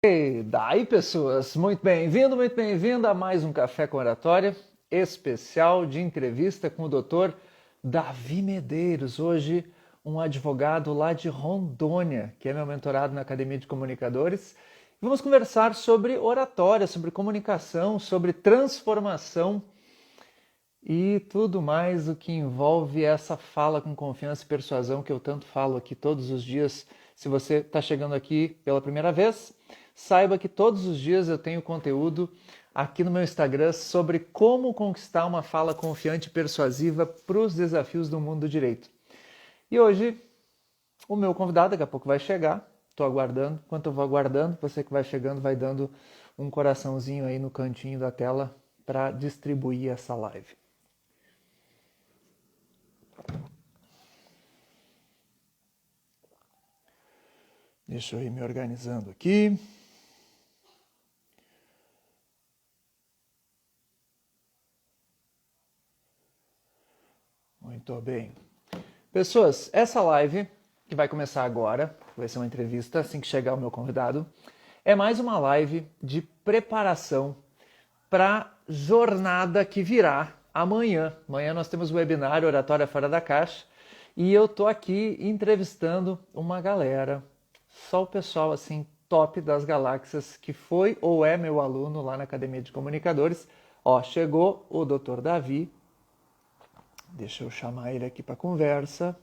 E daí, pessoas, muito bem-vindo a mais um Café com Oratória especial de entrevista com o Dr. Davi Medeiros. Hoje, um advogado lá de Rondônia, que é meu mentorado na Academia de Comunicadores. Vamos conversar sobre oratória, sobre comunicação, sobre transformação e tudo mais o que envolve essa fala com confiança e persuasão que eu tanto falo aqui todos os dias. Se você está chegando aqui pela primeira vez, saiba que todos os dias eu tenho conteúdo aqui no meu Instagram sobre como conquistar uma fala confiante e persuasiva para os desafios do mundo do direito. E hoje, o meu convidado daqui a pouco vai chegar. Estou aguardando. Enquanto eu vou aguardando, você que vai chegando vai dando um coraçãozinho aí no cantinho da tela para distribuir essa live. Deixa eu ir me organizando aqui. Muito bem. Pessoas, essa live, que vai começar agora, vai ser uma entrevista assim que chegar o meu convidado, é mais uma live de preparação para a jornada que virá amanhã. Amanhã nós temos o webinário Oratória Fora da Caixa e eu tô aqui entrevistando uma galera, só o pessoal assim top das galáxias que foi ou é meu aluno lá na Academia de Comunicadores. Ó, chegou o Dr. Davi. Deixa eu chamar ele aqui para conversa.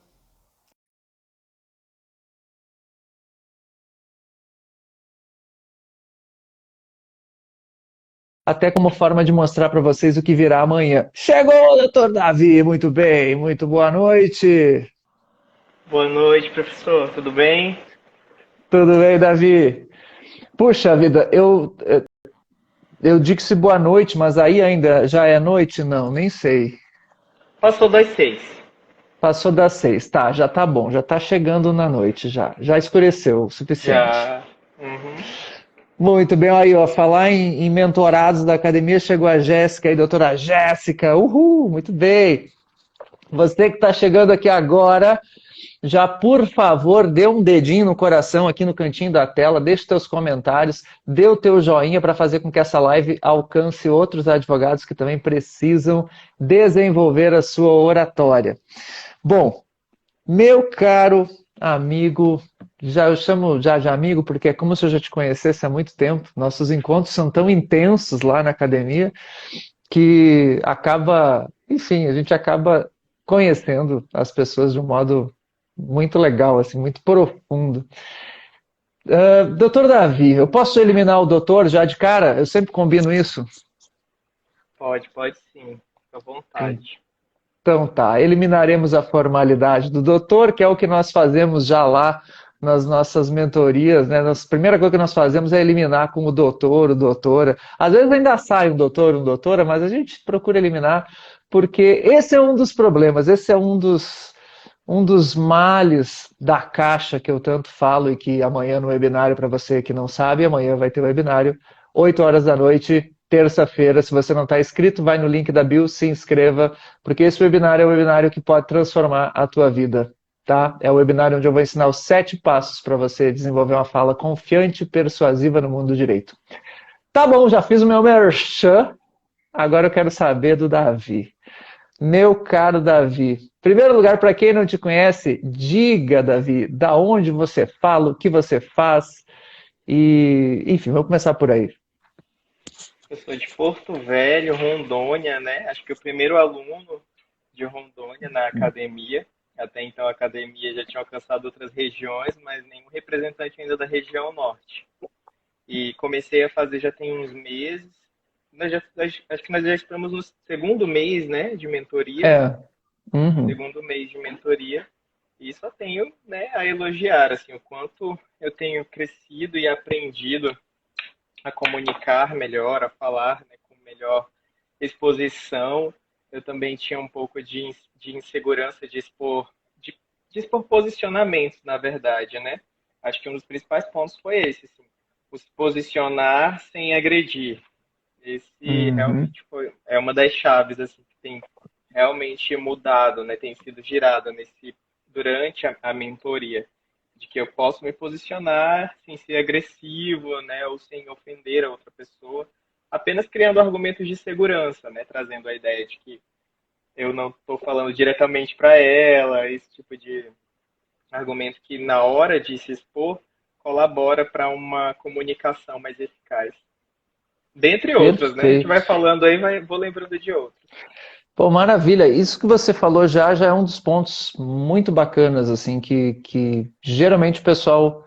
Até como forma de mostrar para vocês o que virá amanhã. Chegou, doutor Davi, muito bem, muito boa noite. Boa noite, professor. Tudo bem? Tudo bem, Davi? Puxa vida, eu disse boa noite, mas aí ainda já é noite? Não, nem sei. Passou das 6. Passou das 6, tá, já tá bom, já tá chegando na noite já. Já escureceu o suficiente. Já. Uhum. Muito bem, aí, ó, falar em mentorados da academia, chegou a Jéssica aí, doutora Jéssica, uhul, muito bem. Você que está chegando aqui agora, já por favor, dê um dedinho no coração aqui no cantinho da tela, deixe teus comentários, dê o teu joinha para fazer com que essa live alcance outros advogados que também precisam desenvolver a sua oratória. Bom, meu caro amigo, já eu chamo já de amigo porque é como se eu já te conhecesse há muito tempo. Nossos encontros são tão intensos lá na academia que acaba, enfim, a gente acaba conhecendo as pessoas de um modo muito legal, assim, muito profundo. Doutor Davi, eu posso eliminar o doutor já de cara? Eu sempre combino isso. Pode sim. Fica à vontade. Então tá, eliminaremos a formalidade do doutor, que é o que nós fazemos já lá nas nossas mentorias, né? A primeira coisa que nós fazemos é eliminar com o doutor, o doutora. Às vezes ainda sai um doutor, uma doutora, mas a gente procura eliminar, porque esse é um dos problemas, esse é um dos males da caixa que eu tanto falo e que amanhã no webinário, para você que não sabe, amanhã vai ter webinário, 8 horas da noite, terça-feira. Se você não está inscrito, vai no link da bio, se inscreva, porque esse webinário é um webinário que pode transformar a tua vida, tá? É o webinário onde eu vou ensinar os 7 passos para você desenvolver uma fala confiante e persuasiva no mundo do direito. Tá bom, já fiz o meu merchan, agora eu quero saber do Davi. Meu caro Davi, primeiro lugar, para quem não te conhece, diga, Davi, da onde você fala, o que você faz e, enfim, vamos começar por aí. Eu sou de Porto Velho, Rondônia, né? Acho que o primeiro aluno de Rondônia na academia. Até então a academia já tinha alcançado outras regiões, mas nenhum representante ainda da região norte. E comecei a fazer já tem uns meses. Acho que nós já estamos no segundo mês, né, de mentoria. É, uhum. Segundo mês de mentoria. E só tenho, né, a elogiar assim o quanto eu tenho crescido e aprendido a comunicar melhor, a falar, né, com melhor exposição. Eu também tinha um pouco de insegurança de expor posicionamentos, na verdade, né? Acho que um dos principais pontos foi esse, assim, o se posicionar sem agredir. Esse Uhum. realmente é uma das chaves assim que tem realmente mudado, né? Tem sido girada durante a mentoria. de que eu posso me posicionar sem ser agressivo, né, ou sem ofender a outra pessoa, apenas criando argumentos de segurança, né, trazendo a ideia de que eu não estou falando diretamente para ela, esse tipo de argumento que na hora de se expor colabora para uma comunicação mais eficaz. Dentre outros, né? A gente vai Perfeito. falando aí, vou lembrando de outros. Pô, maravilha. Isso que você falou já é um dos pontos muito bacanas, assim, que geralmente o pessoal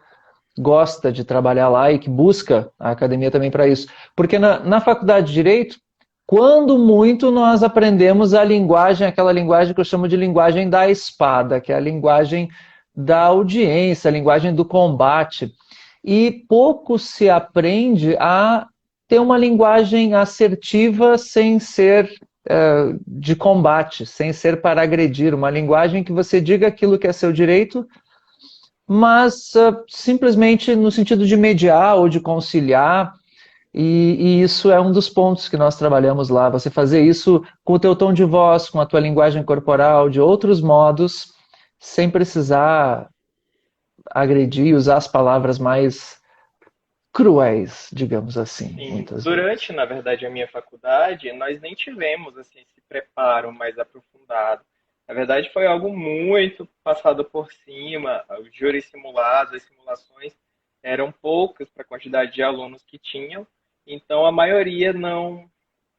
gosta de trabalhar lá e que busca a academia também para isso. Porque na faculdade de Direito, quando muito nós aprendemos a linguagem, aquela linguagem que eu chamo de linguagem da espada, que é a linguagem da audiência, a linguagem do combate. E pouco se aprende a ter uma linguagem assertiva sem ser de combate, sem ser para agredir, uma linguagem que você diga aquilo que é seu direito, mas simplesmente no sentido de mediar ou de conciliar, e isso é um dos pontos que nós trabalhamos lá, você fazer isso com o teu tom de voz, com a tua linguagem corporal, de outros modos, sem precisar agredir, usar as palavras mais cruéis, digamos assim, Sim, muitas vezes. durante, na verdade, a minha faculdade, nós nem tivemos assim esse preparo mais aprofundado. Na verdade, foi algo muito passado por cima. Os júris simulados, as simulações eram poucas para a quantidade de alunos que tinham, então a maioria não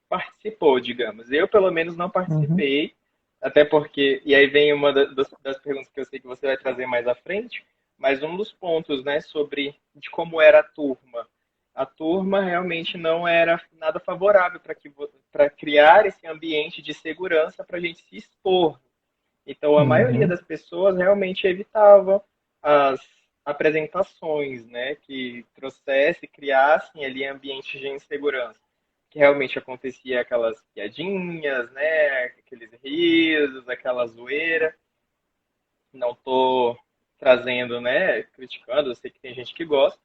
participou, digamos. Eu, pelo menos, não Uhum, participei, até porque, e aí vem uma das perguntas que eu sei que você vai trazer mais à frente, mas um dos pontos, né, sobre de como era a turma realmente não era nada favorável para criar esse ambiente de segurança para a gente se expor. Então, a maioria uhum, das pessoas realmente evitava as apresentações, né, que trouxesse, criassem ali ambientes de insegurança. Que realmente acontecia aquelas piadinhas, né, aqueles risos, aquela zoeira. Não tô trazendo, né, criticando, eu sei que tem gente que gosta,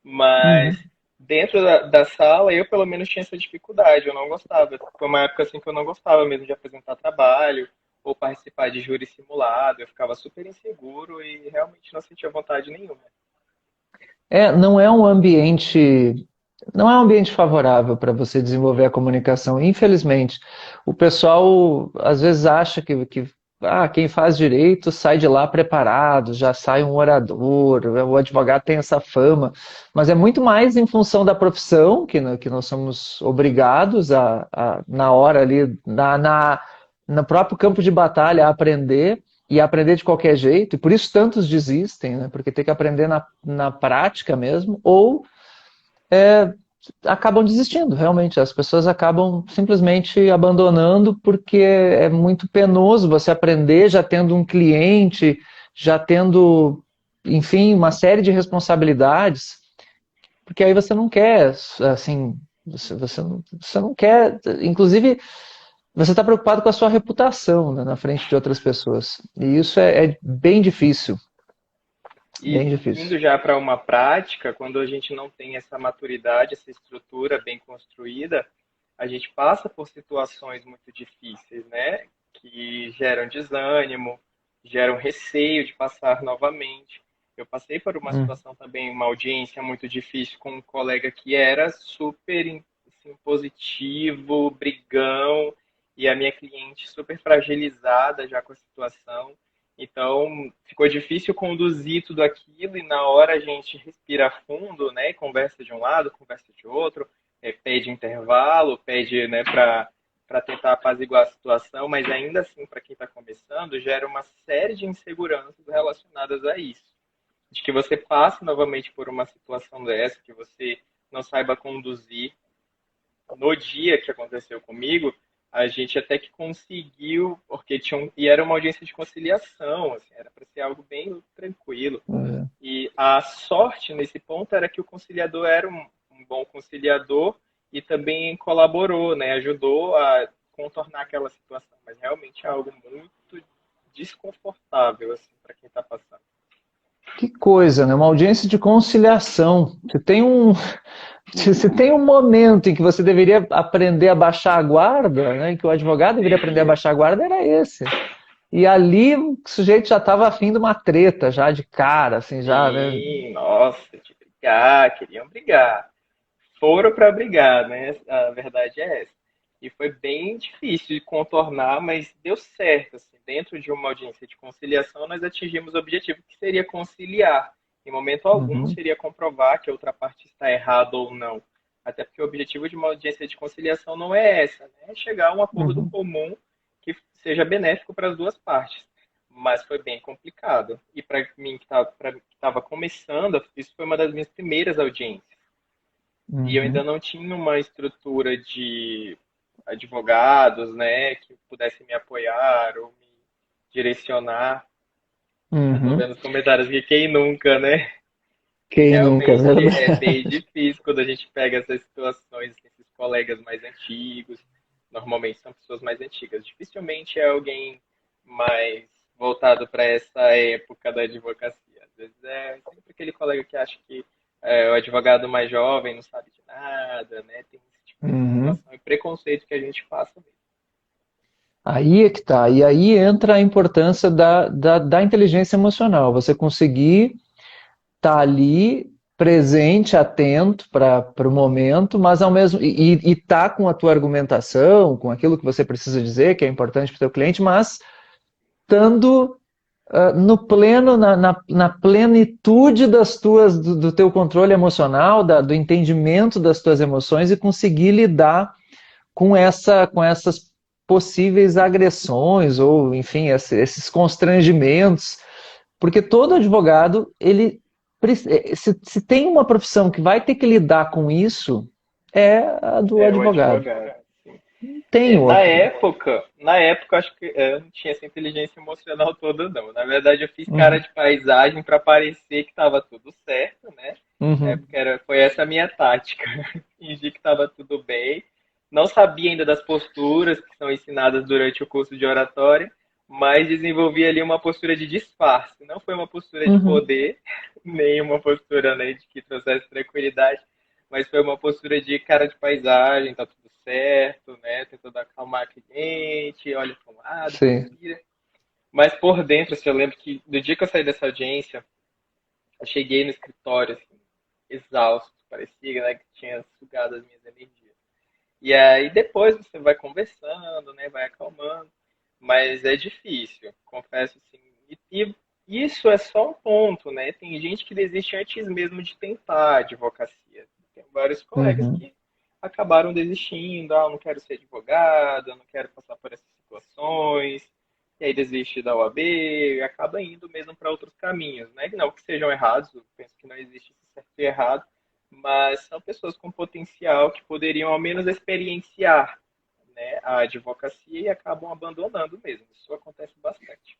mas uhum. dentro da sala eu pelo menos tinha essa dificuldade, eu não gostava. Foi uma época assim que eu não gostava mesmo de apresentar trabalho ou participar de júri simulado, eu ficava super inseguro e realmente não sentia vontade nenhuma. Não é um ambiente, não é um ambiente favorável para você desenvolver a comunicação, infelizmente. O pessoal às vezes acha que quem faz direito sai de lá preparado, já sai um orador, o advogado tem essa fama, mas é muito mais em função da profissão que nós somos obrigados na hora ali, no próprio campo de batalha, a aprender e aprender de qualquer jeito, e por isso tantos desistem, né? Porque tem que aprender na prática mesmo, ou acabam desistindo, realmente. As pessoas acabam simplesmente abandonando porque é muito penoso você aprender já tendo um cliente, já tendo, enfim, uma série de responsabilidades, porque aí você não quer, assim, você não quer, inclusive, você está preocupado com a sua reputação, né, na frente de outras pessoas. E isso é bem difícil. Bem E difícil. indo já para uma prática, quando a gente não tem essa maturidade, essa estrutura bem construída, a gente passa por situações muito difíceis, né? Que geram desânimo, geram receio de passar novamente. Eu passei por uma Hum. situação também, uma audiência muito difícil com um colega que era super assim, positivo, brigão, e a minha cliente super fragilizada já com a situação. Então, ficou difícil conduzir tudo aquilo e na hora a gente respira fundo, né? Conversa de um lado, conversa de outro, pede intervalo, pede, né, para tentar apaziguar a situação, mas ainda assim, para quem está começando, gera uma série de inseguranças relacionadas a isso. De que você passe novamente por uma situação dessa, que você não saiba conduzir. No dia que aconteceu comigo, a gente até que conseguiu, porque e era uma audiência de conciliação, assim, era para ser algo bem tranquilo. É. E a sorte nesse ponto era que o conciliador era um bom conciliador e também colaborou, né, ajudou a contornar aquela situação, mas realmente é algo muito desconfortável assim para quem está passando. Que coisa, né? Uma audiência de conciliação. Se tem um momento em que você deveria aprender a baixar a guarda, né? Que o advogado deveria aprender a baixar a guarda, era esse. E ali o sujeito já estava afim de uma treta, já de cara, assim, já, né? Sim, nossa, de brigar, queriam brigar. Foram para brigar, né? A verdade é essa. E foi bem difícil de contornar, mas deu certo. Assim. Dentro de uma audiência de conciliação, nós atingimos o objetivo que seria conciliar. Em momento algum Uhum, seria comprovar que a outra parte está errada ou não. Até porque o objetivo de uma audiência de conciliação não é essa, né? É chegar a um acordo uhum. comum que seja benéfico para as duas partes. Mas foi bem complicado. E para mim que estava começando, isso foi uma das minhas primeiras audiências. E eu ainda Uhum, não tinha uma estrutura de advogados, né, que pudessem me apoiar ou me direcionar. Eu tô uhum. vendo os comentários aqui, quem nunca, né? E Quem nunca, é realmente verdade? é bem difícil quando a gente pega essas situações, esses colegas mais antigos. Normalmente são pessoas mais antigas. Dificilmente é alguém mais voltado para essa época da advocacia. Às vezes é sempre aquele colega que acha que o advogado mais jovem não sabe de nada, né? Tem esse tipo de Uhum. situação e preconceito que a gente passa mesmo. Aí é que tá. E aí entra a importância da inteligência emocional. Você conseguir estar ali presente, atento para o momento, mas ao mesmo e tá com a tua argumentação, com aquilo que você precisa dizer, que é importante para o teu cliente, mas estando no pleno, na plenitude do teu controle emocional, do entendimento das tuas emoções e conseguir lidar com essas possíveis agressões ou, enfim, esses constrangimentos, porque todo advogado, ele se tem uma profissão que vai ter que lidar com isso, é a do É o advogado. advogado. Não tem É, outro. na época, acho que eu não tinha essa inteligência emocional toda, não. Na verdade, eu fiz cara Uhum, de paisagem para parecer que estava tudo certo, né? É, uhum, porque foi essa a minha tática. Fingir que estava tudo bem. Não sabia ainda das posturas que são ensinadas durante o curso de oratória, mas desenvolvi ali uma postura de disfarce. Não foi uma postura de uhum. poder, nem uma postura, né, de que trouxesse tranquilidade, mas foi uma postura de cara de paisagem, tá tudo certo, né? Tentando acalmar a cliente, olha para um lado, Sim. respira. Mas por dentro, assim, eu lembro que do dia que eu saí dessa audiência, eu cheguei no escritório, assim, exausto, parecia, né, que tinha sugado as minhas energias. E aí depois você vai conversando, né, vai acalmando, mas é difícil, confesso assim. E isso é só um ponto, né? Tem gente que desiste antes mesmo de tentar a advocacia. Tem vários colegas Uhum. que acabaram desistindo, ah, eu não quero ser advogado, eu não quero passar por essas situações, e aí desiste da OAB, acaba indo mesmo para outros caminhos, né? Não que sejam errados, eu penso que não existe certo e errado, mas são pessoas com potencial que poderiam ao menos experienciar, né, a advocacia e acabam abandonando mesmo. Isso acontece bastante.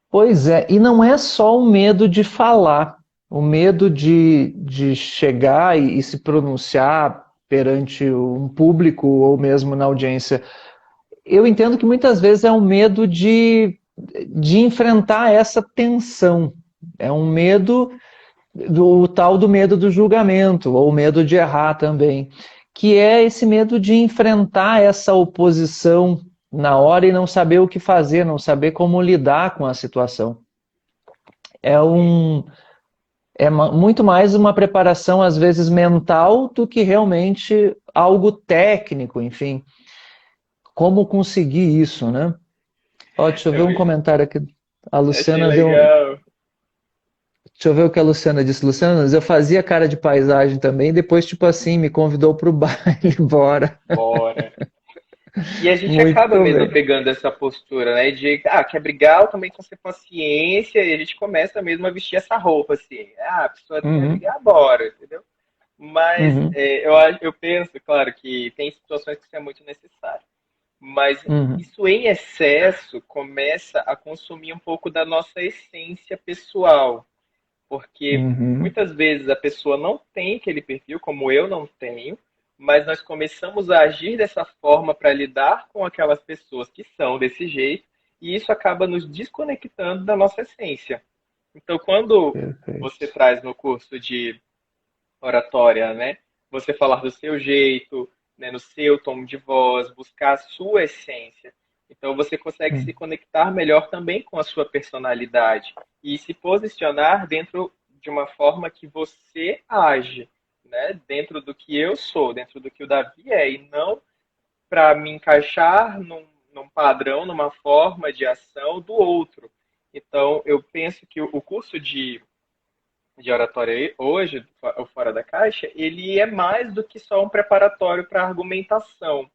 Pois é, e não é só o medo de falar, o medo de chegar e se pronunciar perante um público ou mesmo na audiência. Eu entendo que muitas vezes é um medo de enfrentar essa tensão. É um medo do tal do medo do julgamento, ou medo de errar também, que é esse medo de enfrentar essa oposição na hora e não saber o que fazer, não saber como lidar com a situação. É Sim. um muito mais uma preparação às vezes mental do que realmente algo técnico, enfim, como conseguir isso, né? Ó, deixa eu ver Eu um comentário aqui. A achei Luciana deu. legal. Deixa eu ver o que a Luciana disse. Luciana, eu fazia cara de paisagem também, depois, tipo assim, me convidou para o baile, bora. Bora. E a gente acaba Muito mesmo bem. pegando essa postura, né? De, ah, quer brigar, eu também com ser paciência, e a gente começa mesmo a vestir essa roupa, assim. Ah, a pessoa quer Uhum, brigar, bora, entendeu? Mas uhum, eu penso, claro, que tem situações que isso é muito necessário. Mas uhum, isso em excesso começa a consumir um pouco da nossa essência pessoal. Porque uhum. muitas vezes a pessoa não tem aquele perfil, como eu não tenho, mas nós começamos a agir dessa forma para lidar com aquelas pessoas que são desse jeito, e isso acaba nos desconectando da nossa essência. Então, quando você Perfeito. traz no curso de oratória, né? Você falar do seu jeito, né, no seu tom de voz, buscar a sua essência. Então você consegue se Hum. conectar melhor também com a sua personalidade e se posicionar dentro de uma forma que você age, né? Dentro do que eu sou, dentro do que o Davi é, e não para me encaixar num padrão, numa forma de ação do outro. Então, eu penso que o curso de oratória hoje, o Fora da Caixa, ele é mais do que só um preparatório para argumentação.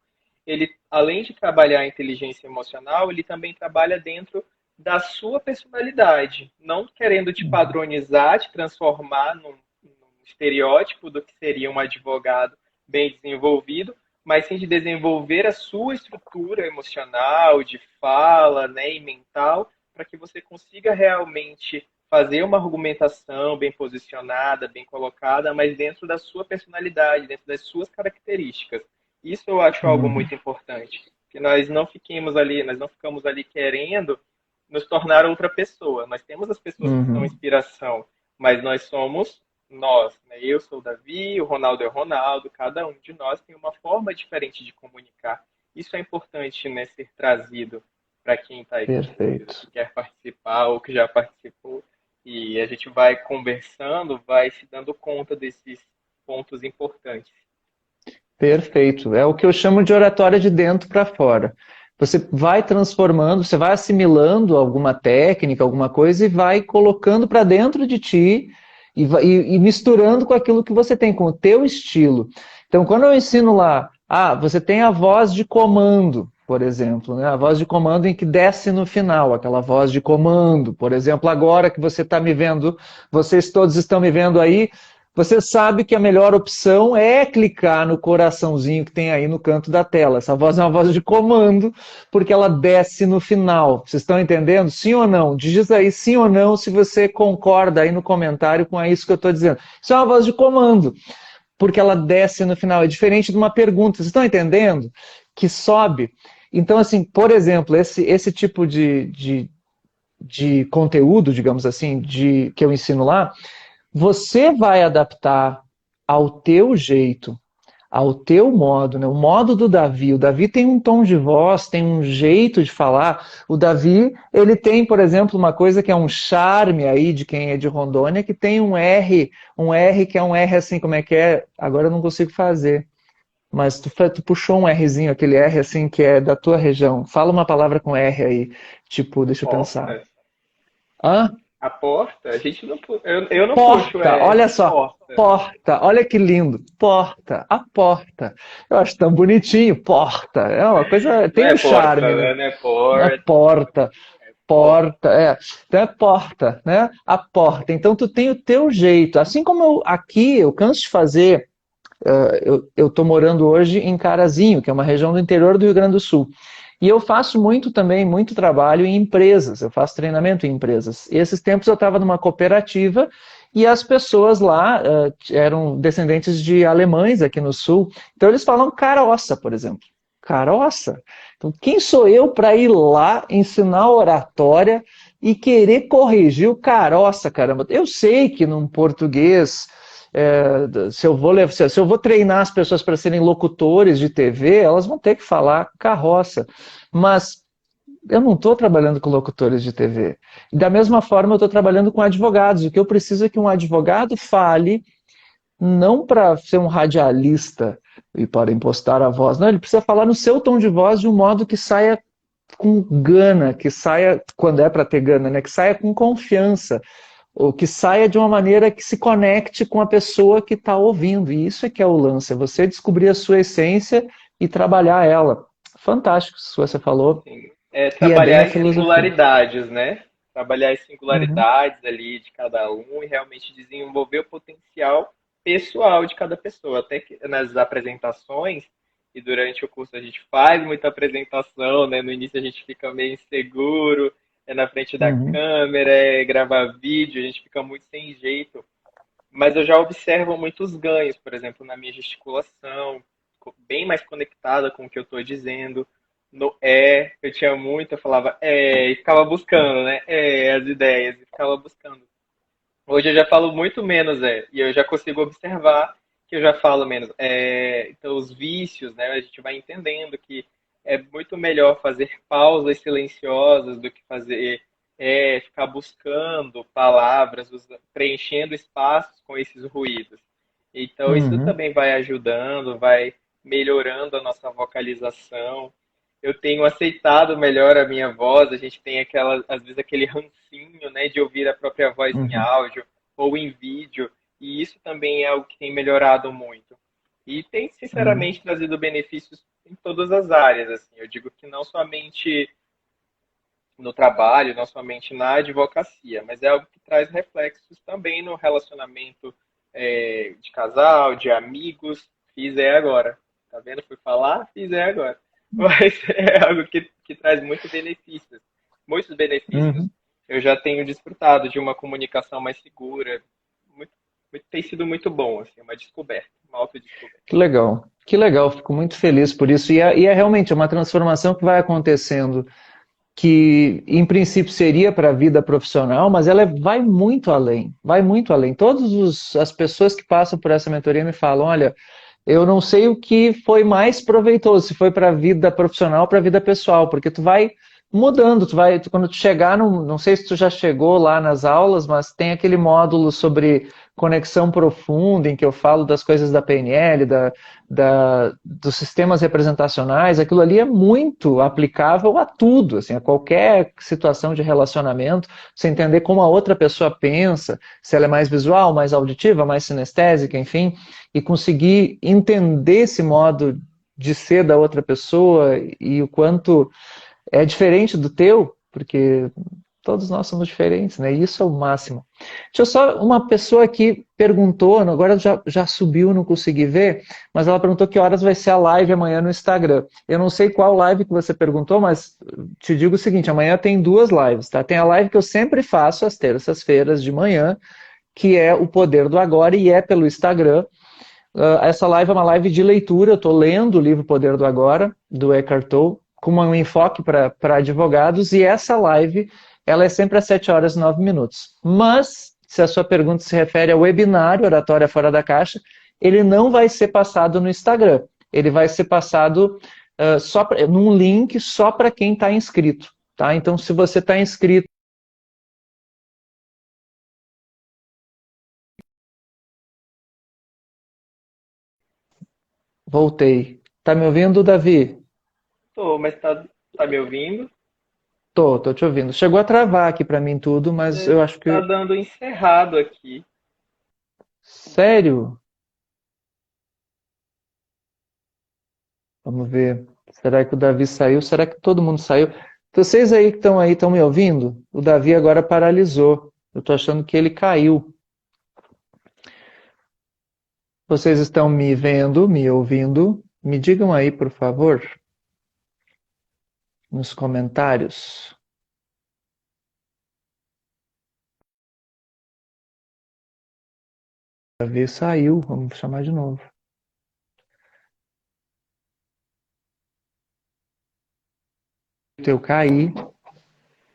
Ele, além de trabalhar a inteligência emocional, ele também trabalha dentro da sua personalidade, não querendo te Uhum. padronizar, te transformar num estereótipo do que seria um advogado bem desenvolvido, mas sim de desenvolver a sua estrutura emocional, de fala, né, e mental, para que você consiga realmente fazer uma argumentação bem posicionada, bem colocada, mas dentro da sua personalidade, dentro das suas características. Isso eu acho algo Uhum. muito importante, que nós não ficamos ali querendo nos tornar outra pessoa. Nós temos as pessoas que são Uhum. inspiração, mas nós somos nós, né? Eu sou o Davi, o Ronaldo é o Ronaldo, cada um de nós tem uma forma diferente de comunicar. Isso é importante, né, ser trazido para quem está escutando, Perfeito. que quer participar ou que já participou. E a gente vai conversando, vai se dando conta desses pontos importantes. Perfeito. É o que eu chamo de oratória de dentro para fora. Você vai transformando, você vai assimilando alguma técnica, alguma coisa e vai colocando para dentro de ti e misturando com aquilo que você tem, com o teu estilo. Então, quando eu ensino lá, você tem a voz de comando, por exemplo, né? A voz de comando em que desce no final, aquela voz de comando. Por exemplo, agora que você está me vendo, vocês todos estão me vendo aí, você sabe que a melhor opção é clicar no coraçãozinho que tem aí no canto da tela. Essa voz é uma voz de comando, porque ela desce no final. Vocês estão entendendo? Sim ou não? Diz aí sim ou não se você concorda aí no comentário com isso que eu estou dizendo. Isso é uma voz de comando, porque ela desce no final. É diferente de uma pergunta. Vocês estão entendendo? Que sobe. Então, assim, por exemplo, esse tipo de conteúdo, digamos assim, que eu ensino lá, você vai adaptar ao teu jeito, ao teu modo, né? O modo do Davi. O Davi tem um tom de voz, tem um jeito de falar. O Davi, ele tem, por exemplo, uma coisa que é um charme aí de quem é de Rondônia, que tem um R que é um R assim, como é que é? Agora eu não consigo fazer. Mas tu puxou um Rzinho, aquele R assim que é da tua região. Fala uma palavra com R aí. Tipo, deixa eu pensar. Porta. Hã? A porta, a gente não. Eu não puxo Porta, R. olha só. Porta. Porta, olha que lindo. Porta, a porta. Eu acho tão bonitinho. Porta. É uma coisa, Não tem é um porta, charme, né? né? Não é Não é porta. porta, É porta. porta, é. Então é porta, né? A porta. Então tu tem o teu jeito. Assim como aqui, eu canso de fazer. Eu estou morando hoje em Carazinho, que é uma região do interior do Rio Grande do Sul. E eu faço muito também, muito trabalho em empresas, eu faço treinamento em empresas. E esses tempos eu estava numa cooperativa e as pessoas lá eram descendentes de alemães aqui no sul, então eles falam caroça, por exemplo. Caroça. Então, quem sou eu para ir lá ensinar oratória e querer corrigir o caroça, caramba? Eu sei que num português se eu vou treinar as pessoas para serem locutores de TV, elas vão ter que falar carroça. Mas eu não estou trabalhando com locutores de TV. E da mesma forma, eu estou trabalhando com advogados. O que eu preciso é que um advogado fale, não para ser um radialista e para impostar a voz, não, ele precisa falar no seu tom de voz de um modo que saia com gana, que saia, quando é para ter gana, né, que saia com confiança, ou que saia de uma maneira que se conecte com a pessoa que está ouvindo. E isso é que é o lance, é você descobrir a sua essência e trabalhar ela. Fantástico isso que você falou. Assim, é E é bem trabalhar a em filosofia. singularidades, né? Trabalhar as Uhum, singularidades ali de cada um e realmente desenvolver o potencial pessoal de cada pessoa. Até que nas apresentações e durante o curso a gente faz muita apresentação, né? No início a gente fica meio inseguro, é na frente da uhum, câmera, é gravar vídeo, a gente fica muito sem jeito. Mas eu já observo muitos ganhos, por exemplo, na minha gesticulação, bem mais conectada com o que eu estou dizendo. No eu tinha muito, eu falava e ficava buscando, né? As ideias, e ficava buscando. Hoje eu já falo muito menos e eu já consigo observar que eu já falo menos. Então, os vícios, né? A gente vai entendendo que é muito melhor fazer pausas silenciosas do que fazer ficar buscando palavras, preenchendo espaços com esses ruídos. Então, isso Uhum, também vai ajudando, vai melhorando a nossa vocalização. Eu tenho aceitado melhor a minha voz, a gente tem às vezes aquele rancinho, né, de ouvir a própria voz em uhum, áudio ou em vídeo, e isso também é algo que tem melhorado muito. E tem, uhum, sinceramente, trazido benefícios em todas as áreas, assim. Eu digo que não somente no trabalho, não somente na advocacia, mas é algo que traz reflexos também no relacionamento de casal, de amigos. Fiz agora. Tá vendo? Fui falar, fiz agora. Mas é algo que traz muito benefícios. Muitos benefícios. uhum. Eu já tenho desfrutado de uma comunicação mais segura. Muito, tem sido muito bom, assim, uma descoberta, uma autodescoberta. Que legal, fico muito feliz por isso. E é realmente uma transformação que vai acontecendo, que em princípio seria para a vida profissional, mas ela vai muito além, vai muito além. Todas as pessoas que passam por essa mentoria me falam, olha, eu não sei o que foi mais proveitoso, se foi para a vida profissional ou para a vida pessoal, porque tu vai mudando, quando tu chegar, não sei se tu já chegou lá nas aulas, mas tem aquele módulo sobre conexão profunda, em que eu falo das coisas da PNL, dos sistemas representacionais, aquilo ali é muito aplicável a tudo, assim, a qualquer situação de relacionamento, você entender como a outra pessoa pensa, se ela é mais visual, mais auditiva, mais sinestésica, enfim, e conseguir entender esse modo de ser da outra pessoa e o quanto é diferente do teu, porque todos nós somos diferentes, né? Isso é o máximo. Deixa eu só, uma pessoa aqui perguntou, agora já subiu, não consegui ver, mas ela perguntou que horas vai ser a live amanhã no Instagram. Eu não sei qual live que você perguntou, mas te digo o seguinte, amanhã tem duas lives, tá? Tem a live que eu sempre faço às terças-feiras de manhã, que é o Poder do Agora, e é pelo Instagram. Essa live é uma live de leitura, eu estou lendo o livro Poder do Agora, do Eckhart Tolle, com um enfoque para advogados, e essa live ela é sempre às 7 horas e 9 minutos. Mas, se a sua pergunta se refere ao webinário Oratória Fora da Caixa, ele não vai ser passado no Instagram, ele vai ser passado num link só para quem está inscrito. Tá? Então, se você está inscrito, voltei. Tá me ouvindo, Davi? Tô, mas tá me ouvindo? Tô te ouvindo. Chegou a travar aqui para mim tudo, mas eu acho Tá que... dando encerrado aqui. Sério? Vamos ver. Será que o Davi saiu? Será que todo mundo saiu? Vocês aí que estão aí, estão me ouvindo? O Davi agora paralisou. Eu tô achando que ele caiu. Vocês estão me vendo, me ouvindo? Me digam aí, por favor, nos comentários. O Davi saiu. Vamos chamar de novo. Eu caí,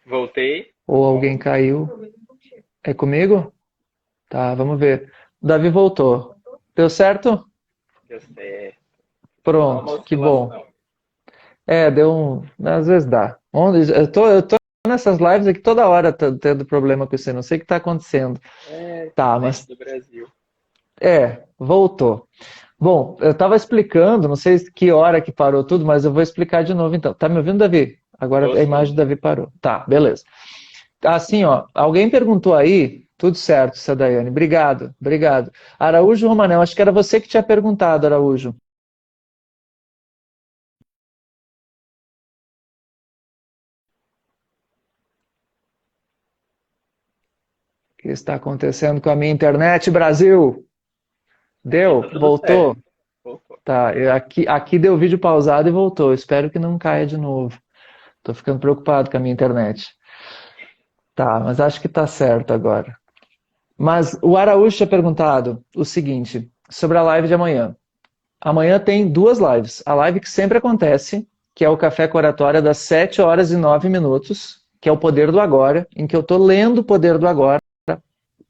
Voltei. ou alguém caiu. É comigo? Tá, vamos ver. O Davi voltou. Deu certo? Deu certo. Foi só uma Pronto, que bom. oscilação. Deu um. Às vezes dá. Eu tô nessas lives aqui toda hora tendo problema com isso, não sei o que está acontecendo. Tá, Diferente mas do Brasil. voltou. Bom, eu estava explicando, não sei que hora que parou tudo, mas eu vou explicar de novo então. Tá me ouvindo, Davi? Agora Tô a sim. imagem do Davi parou. Tá, beleza. Assim, ó, alguém perguntou aí, tudo certo, Sadaiane. Obrigado, obrigado. Araújo Romanel, acho que era você que tinha perguntado, Araújo. O que está acontecendo com a minha internet, Brasil? Aqui tá Deu? tudo certo. Voltou? Voltou. Tá, aqui deu vídeo pausado e voltou. Espero que não caia de novo. Tô ficando preocupado com a minha internet. Tá, mas acho que tá certo agora. Mas o Araújo tinha perguntado o seguinte, sobre a live de amanhã. Amanhã tem duas lives. A live que sempre acontece, que é o Café com Oratória, das 7 horas e 9 minutos, que é o Poder do Agora, em que eu tô lendo o Poder do Agora,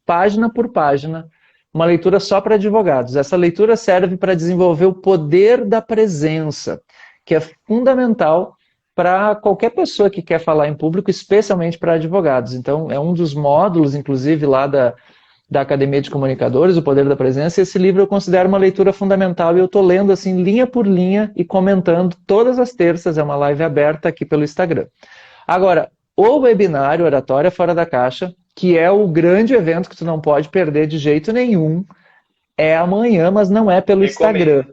página por página, uma leitura só para advogados. Essa leitura serve para desenvolver o poder da presença. que é fundamental para qualquer pessoa que quer falar em público, especialmente para advogados. Então, é um dos módulos, inclusive, lá da Academia de Comunicadores, O Poder da Presença. Esse livro eu considero uma leitura fundamental e eu estou lendo assim, linha por linha e comentando todas as terças, é uma live aberta aqui pelo Instagram. Agora, o webinário Oratória Fora da Caixa, que é o grande evento que tu não pode perder de jeito nenhum, é amanhã, mas não é pelo Instagram,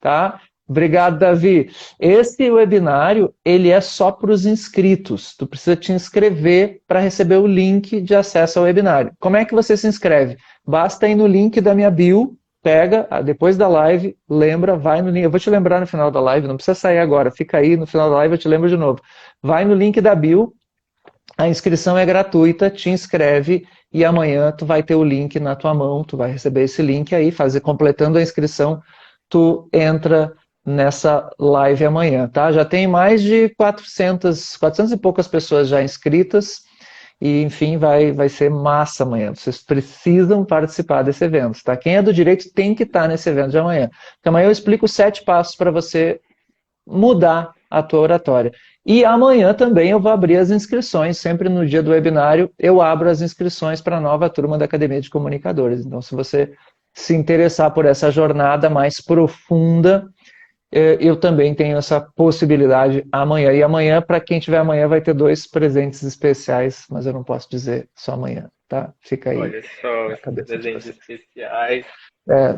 tá? Obrigado, Davi. Esse webinário, ele é só para os inscritos. Tu precisa te inscrever para receber o link de acesso ao webinário. Como é que você se inscreve? Basta ir no link da minha bio, pega, depois da live, lembra, vai no link. Eu vou te lembrar no final da live, não precisa sair agora, fica aí no final da live, eu te lembro de novo. Vai no link da bio, a inscrição é gratuita, te inscreve e amanhã tu vai ter o link na tua mão, tu vai receber esse link aí, completando a inscrição, tu entra nessa live amanhã, tá? Já tem mais de 400 e poucas pessoas já inscritas e, enfim, vai ser massa amanhã. Vocês precisam participar desse evento, tá? Quem é do direito tem que estar nesse evento de amanhã. Porque amanhã eu explico 7 passos para você mudar a tua oratória. E amanhã também eu vou abrir as inscrições, sempre no dia do webinário eu abro as inscrições para a nova turma da Academia de Comunicadores. Então, se você se interessar por essa jornada mais profunda, eu também tenho essa possibilidade amanhã. E amanhã, para quem tiver amanhã, vai ter 2 presentes especiais, mas eu não posso dizer só amanhã, tá? Fica aí. Olha só, os presentes especiais.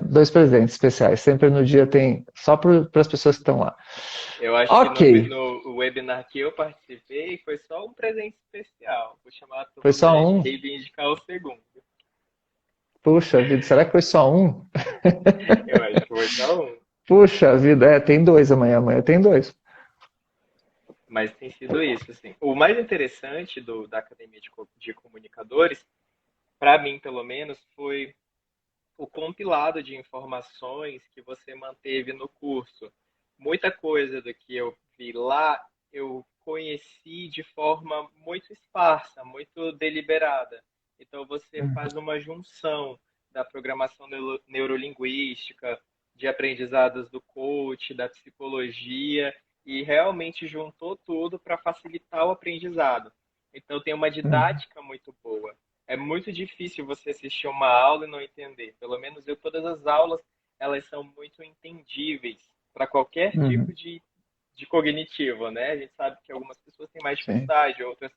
2 presentes especiais. Sempre no dia tem, só para as pessoas que estão lá. Eu acho que no webinar que eu participei, foi só um presente especial. Vou chamar a turma foi só um? E indicar o segundo. Puxa vida, será que foi só um? Eu acho que foi só um. Puxa vida, tem 2 amanhã tem 2. Mas tem sido isso, assim. O mais interessante da Academia de Comunicadores, para mim, pelo menos, foi o compilado de informações que você manteve no curso. Muita coisa do que eu vi lá, eu conheci de forma muito esparsa, muito deliberada. Então, você faz uma junção da programação neurolinguística, de aprendizados do coach, da psicologia, e realmente juntou tudo para facilitar o aprendizado. Então, tem uma didática muito boa. É muito difícil você assistir uma aula e não entender. Pelo menos todas as aulas, elas são muito entendíveis para qualquer tipo de cognitivo, né? A gente sabe que algumas pessoas têm mais dificuldade, outras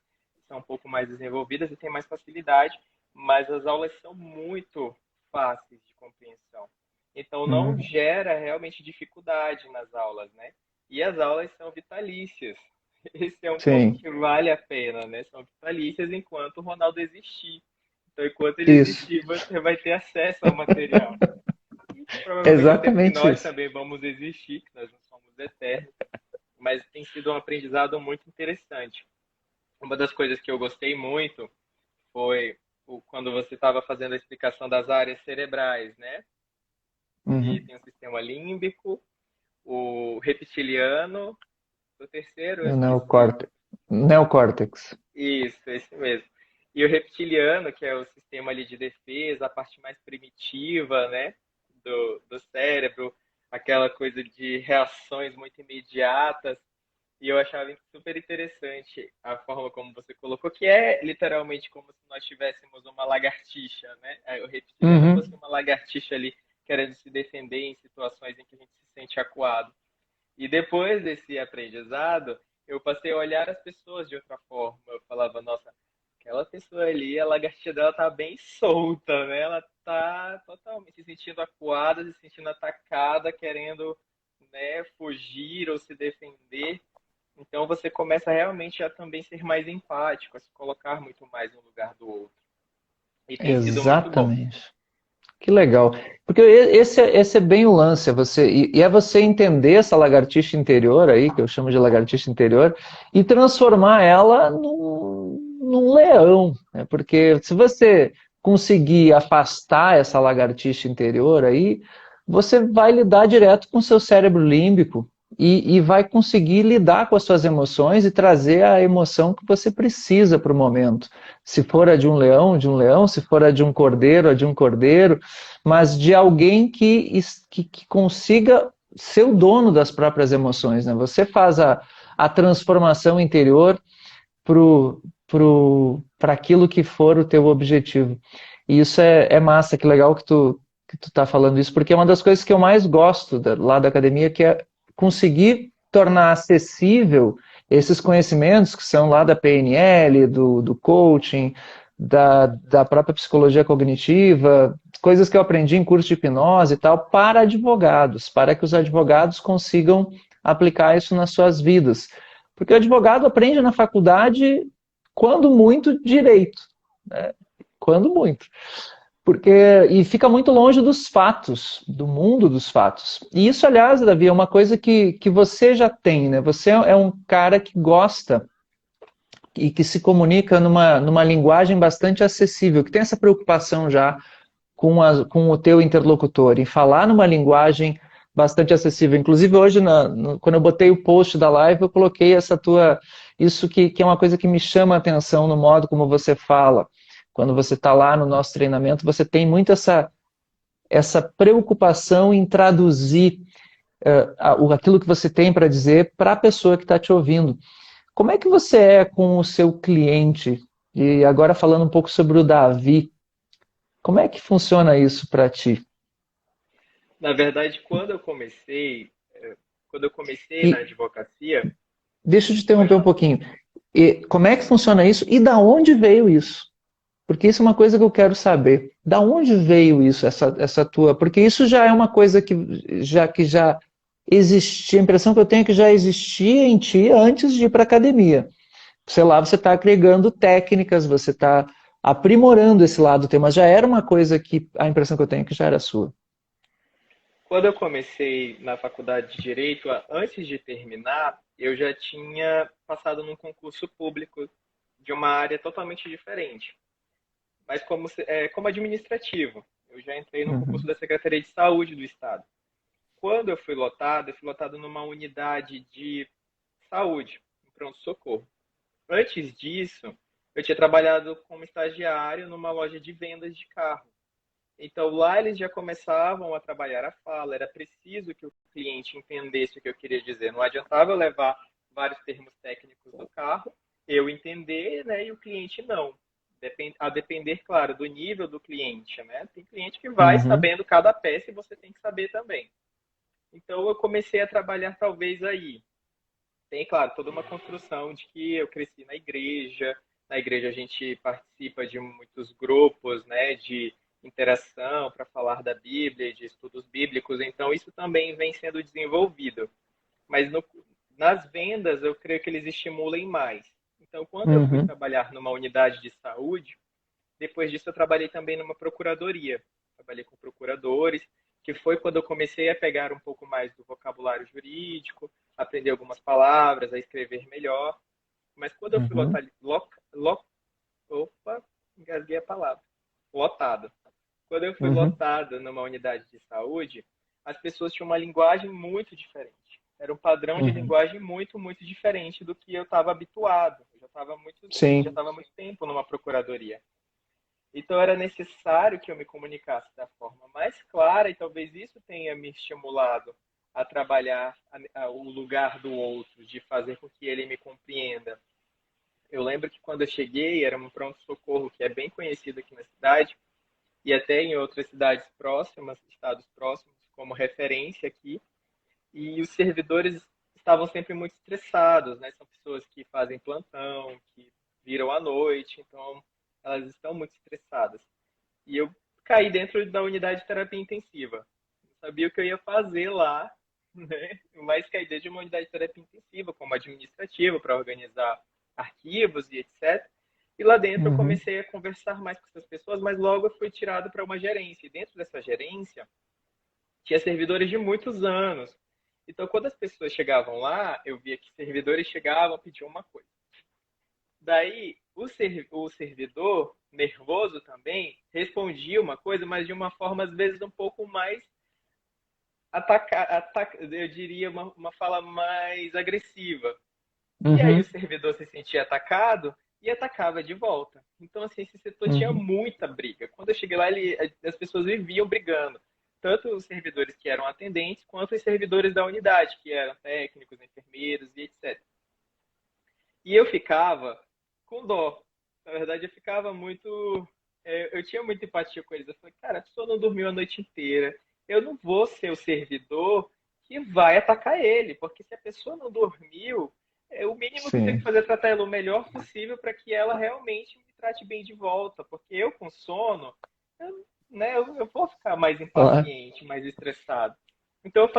são um pouco mais desenvolvidas e têm mais facilidade, mas as aulas são muito fáceis de compreensão. Então, não gera realmente dificuldade nas aulas, né? E as aulas são vitalícias. Esse é um ponto que vale a pena, né? São vitalícias enquanto o Ronaldo existir. Então, enquanto ele existir, você vai ter acesso ao material. E, provavelmente nós também vamos existir, que nós não somos eternos. Mas tem sido um aprendizado muito interessante. Uma das coisas que eu gostei muito foi quando você estava fazendo a explicação das áreas cerebrais, né? E tem o sistema límbico, o reptiliano, o terceiro... O neocórtex. Isso, esse mesmo. E o reptiliano, que é o sistema ali de defesa, a parte mais primitiva, né, do cérebro, aquela coisa de reações muito imediatas. E eu achava super interessante a forma como você colocou, que é literalmente como se nós tivéssemos uma lagartixa, né? O reptiliano fosse uma lagartixa ali, querendo se defender em situações em que a gente se sente acuado. E depois desse aprendizado, eu passei a olhar as pessoas de outra forma. Eu falava, nossa, aquela pessoa ali, a lagartixa dela tá bem solta, né? Ela tá totalmente se sentindo acuada, se sentindo atacada, querendo, né, fugir ou se defender. Então você começa realmente a também ser mais empático, a se colocar muito mais no lugar do outro. E tem sido muito bom. Que legal. Porque esse é bem o lance, é você entender essa lagartixa interior aí, que eu chamo de lagartixa interior, e transformar ela num leão. Né? Porque se você conseguir afastar essa lagartixa interior aí, você vai lidar direto com o seu cérebro límbico e vai conseguir lidar com as suas emoções e trazer a emoção que você precisa para o momento. Se for a de um leão, se for a de um cordeiro, mas de alguém que consiga ser o dono das próprias emoções, né? Você faz a transformação interior para aquilo que for o teu objetivo. E isso é massa, que legal que tu tá falando isso, porque é uma das coisas que eu mais gosto lá da academia, que é conseguir tornar acessível esses conhecimentos que são lá da PNL, do coaching, da própria psicologia cognitiva, coisas que eu aprendi em curso de hipnose e tal, para advogados, para que os advogados consigam aplicar isso nas suas vidas. Porque o advogado aprende na faculdade, quando muito, direito, né? Quando muito. Porque, e fica muito longe dos fatos, do mundo dos fatos. E isso, aliás, Davi, é uma coisa que você já tem, né? Você é um cara que gosta e que se comunica numa linguagem bastante acessível, que tem essa preocupação já com o teu interlocutor, em falar numa linguagem bastante acessível. Inclusive, hoje, quando eu botei o post da live, eu coloquei isso que é uma coisa que me chama a atenção no modo como você fala. Quando você está lá no nosso treinamento, você tem muito essa preocupação em traduzir aquilo que você tem para dizer para a pessoa que está te ouvindo. Como é que você é com o seu cliente? E agora falando um pouco sobre o Davi, como é que funciona isso para ti? Na verdade, quando eu comecei na E advocacia, deixa eu te pode interromper um falar. pouquinho. E como é que funciona isso e da onde veio isso? Porque isso é uma coisa que eu quero saber. Da onde veio isso, essa tua? Porque isso já é uma coisa que já existia, a impressão que eu tenho é que já existia em ti antes de ir para a academia. Sei lá, você está agregando técnicas, você está aprimorando esse lado teu, mas já era uma coisa que a impressão que eu tenho é que já era sua. Quando eu comecei na faculdade de Direito, antes de terminar, eu já tinha passado num concurso público de uma área totalmente diferente, mas como administrativo. Eu já entrei no concurso Uhum, da Secretaria de Saúde do Estado. Quando eu fui lotado numa unidade de saúde, um pronto-socorro. Antes disso, eu tinha trabalhado como estagiário numa loja de vendas de carro. Então lá eles já começavam a trabalhar a fala, era preciso que o cliente entendesse o que eu queria dizer. Não adiantava eu levar vários termos técnicos do carro, eu entender, né, e o cliente não. A depender, claro, do nível do cliente, né? Tem cliente que vai uhum, sabendo cada peça e você tem que saber também. Então eu comecei a trabalhar talvez aí. Tem, claro, toda uma construção de que eu cresci na igreja. Na igreja a gente participa de muitos grupos, né, de interação para falar da Bíblia, de estudos bíblicos. Então isso também vem sendo desenvolvido. Mas nas vendas eu creio que eles estimulem mais. Então quando eu fui uhum, trabalhar numa unidade de saúde, depois disso eu trabalhei também numa procuradoria. Trabalhei com procuradores, que foi quando eu comecei a pegar um pouco mais do vocabulário jurídico, aprender algumas palavras, a escrever melhor. Mas quando eu fui uhum, opa, engasguei a palavra. Lotado. Quando eu fui uhum, lotado numa unidade de saúde, as pessoas tinham uma linguagem muito diferente. Era um padrão de uhum. linguagem muito, muito diferente do que eu estava habituado. Eu já Sim. estava muito tempo numa procuradoria. Então era necessário que eu me comunicasse da forma mais clara e talvez isso tenha me estimulado a trabalhar o lugar do outro, de fazer com que ele me compreenda. Eu lembro que quando eu cheguei, era um pronto-socorro que é bem conhecido aqui na cidade e até em outras cidades próximas, estados próximos, como referência aqui, e os servidores estavam sempre muito estressados, né? São pessoas que fazem plantão, que viram à noite, então elas estão muito estressadas. E eu caí dentro da unidade de terapia intensiva. Não sabia o que eu ia fazer lá, né? Mas caí dentro de uma unidade de terapia intensiva, como administrativa, para organizar arquivos e etc. E lá dentro eu Uhum, comecei a conversar mais com essas pessoas, mas logo eu fui tirado para uma gerência. E dentro dessa gerência, tinha servidores de muitos anos. Então, quando as pessoas chegavam lá, eu via que servidores chegavam, pediam uma coisa. Daí, o servidor, nervoso também, respondia uma coisa, mas de uma forma, às vezes, um pouco mais eu diria, uma fala mais agressiva. E aí o uhum, servidor se sentia atacado e atacava de volta. Então, assim, esse setor tinha uhum, muita briga. Quando eu cheguei lá, as pessoas viviam brigando. tanto os servidores que eram atendentes, quanto os servidores da unidade, que eram técnicos, enfermeiros e etc. E eu ficava com dó. Na verdade, eu ficava muito. Eu tinha muita empatia com eles. Eu falei, cara, a pessoa não dormiu a noite inteira. Eu não vou ser o servidor que vai atacar ele, porque se a pessoa não dormiu, o mínimo que eu tenho que Sim, fazer é tratar ela o melhor possível para que ela realmente me trate bem de volta. Porque eu com sono, eu vou ficar mais claro. impaciente, mais estressado. Então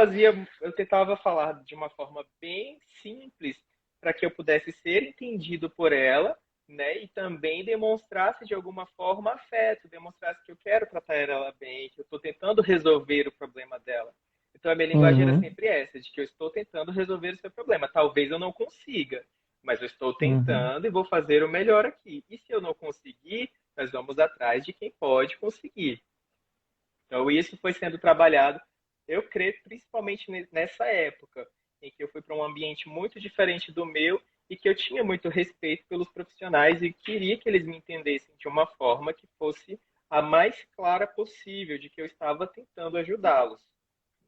eu tentava falar de uma forma bem simples para que eu pudesse ser entendido por ela, né? E também demonstrasse de alguma forma afeto, demonstrasse que eu quero tratar ela bem, que eu estou tentando resolver o problema dela. Então a minha linguagem era Uhum, sempre essa, de que eu estou tentando resolver o seu problema. Talvez eu não consiga, mas eu estou uhum, tentando e vou fazer o melhor aqui. E se eu não conseguir, nós vamos atrás de quem pode conseguir. Então isso foi sendo trabalhado, eu creio, principalmente nessa época, em que eu fui para um ambiente muito diferente do meu e que eu tinha muito respeito pelos profissionais e queria que eles me entendessem de uma forma que fosse a mais clara possível, de que eu estava tentando ajudá-los,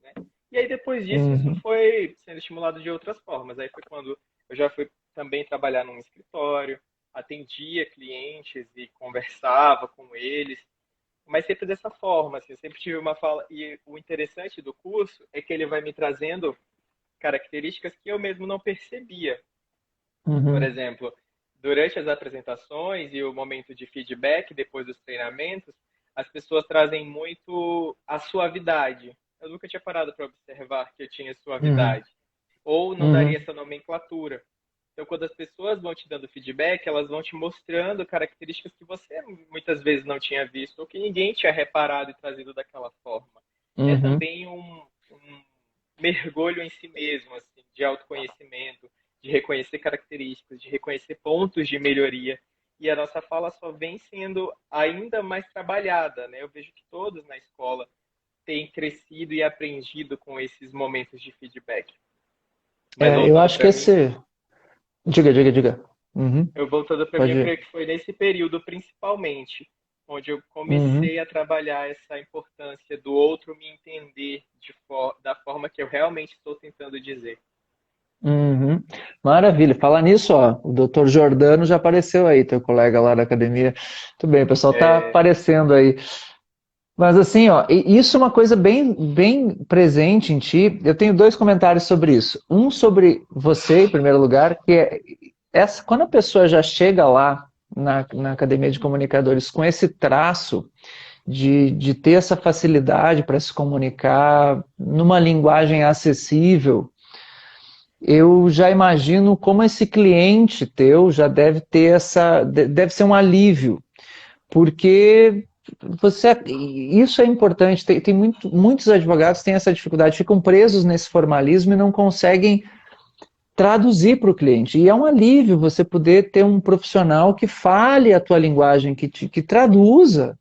né? E aí depois disso, isso uhum. foi sendo estimulado de outras formas. Aí foi quando eu já fui também trabalhar num escritório, atendia clientes e conversava com eles, mas sempre dessa forma, assim, eu sempre tive uma fala, e o interessante do curso é que ele vai me trazendo características que eu mesmo não percebia. Por Uhum. exemplo, durante as apresentações e o momento de feedback depois dos treinamentos, as pessoas trazem muito a suavidade. Eu nunca tinha parado para observar que eu tinha Uhum. suavidade. Ou não daria Uhum. essa nomenclatura. Então, quando as pessoas vão te dando feedback, elas vão te mostrando características que você muitas vezes não tinha visto ou que ninguém tinha reparado e trazido daquela forma. É Uhum. também um mergulho em si mesmo, assim, de autoconhecimento, de reconhecer características, de reconhecer pontos de melhoria. E a nossa fala só vem sendo ainda mais trabalhada, né? Eu vejo que todos na escola têm crescido e aprendido com esses momentos de feedback. Mas Eu voltando acho que para mim, esse. Diga, diga, diga. Uhum. eu Pode ir. creio que foi nesse período principalmente onde eu Uhum. comecei a trabalhar essa importância do outro me entender da forma que eu realmente estou tentando dizer. Uhum. Maravilha. Falar nisso, ó, o doutor Jordano já apareceu aí, teu colega lá da academia. Muito bem, o pessoal tá É, aparecendo aí. Mas assim, ó, isso é uma coisa bem, bem presente em ti. Eu tenho dois comentários sobre isso. Um sobre você, em primeiro lugar, que é quando a pessoa já chega lá na academia de comunicadores com esse traço de ter essa facilidade para se comunicar numa linguagem acessível, eu já imagino como esse cliente teu já deve ter deve ser um alívio, porque isso é importante. Tem muitos advogados têm essa dificuldade, ficam presos nesse formalismo e não conseguem traduzir para o cliente. E é um alívio você poder ter um profissional que fale a tua linguagem, que traduza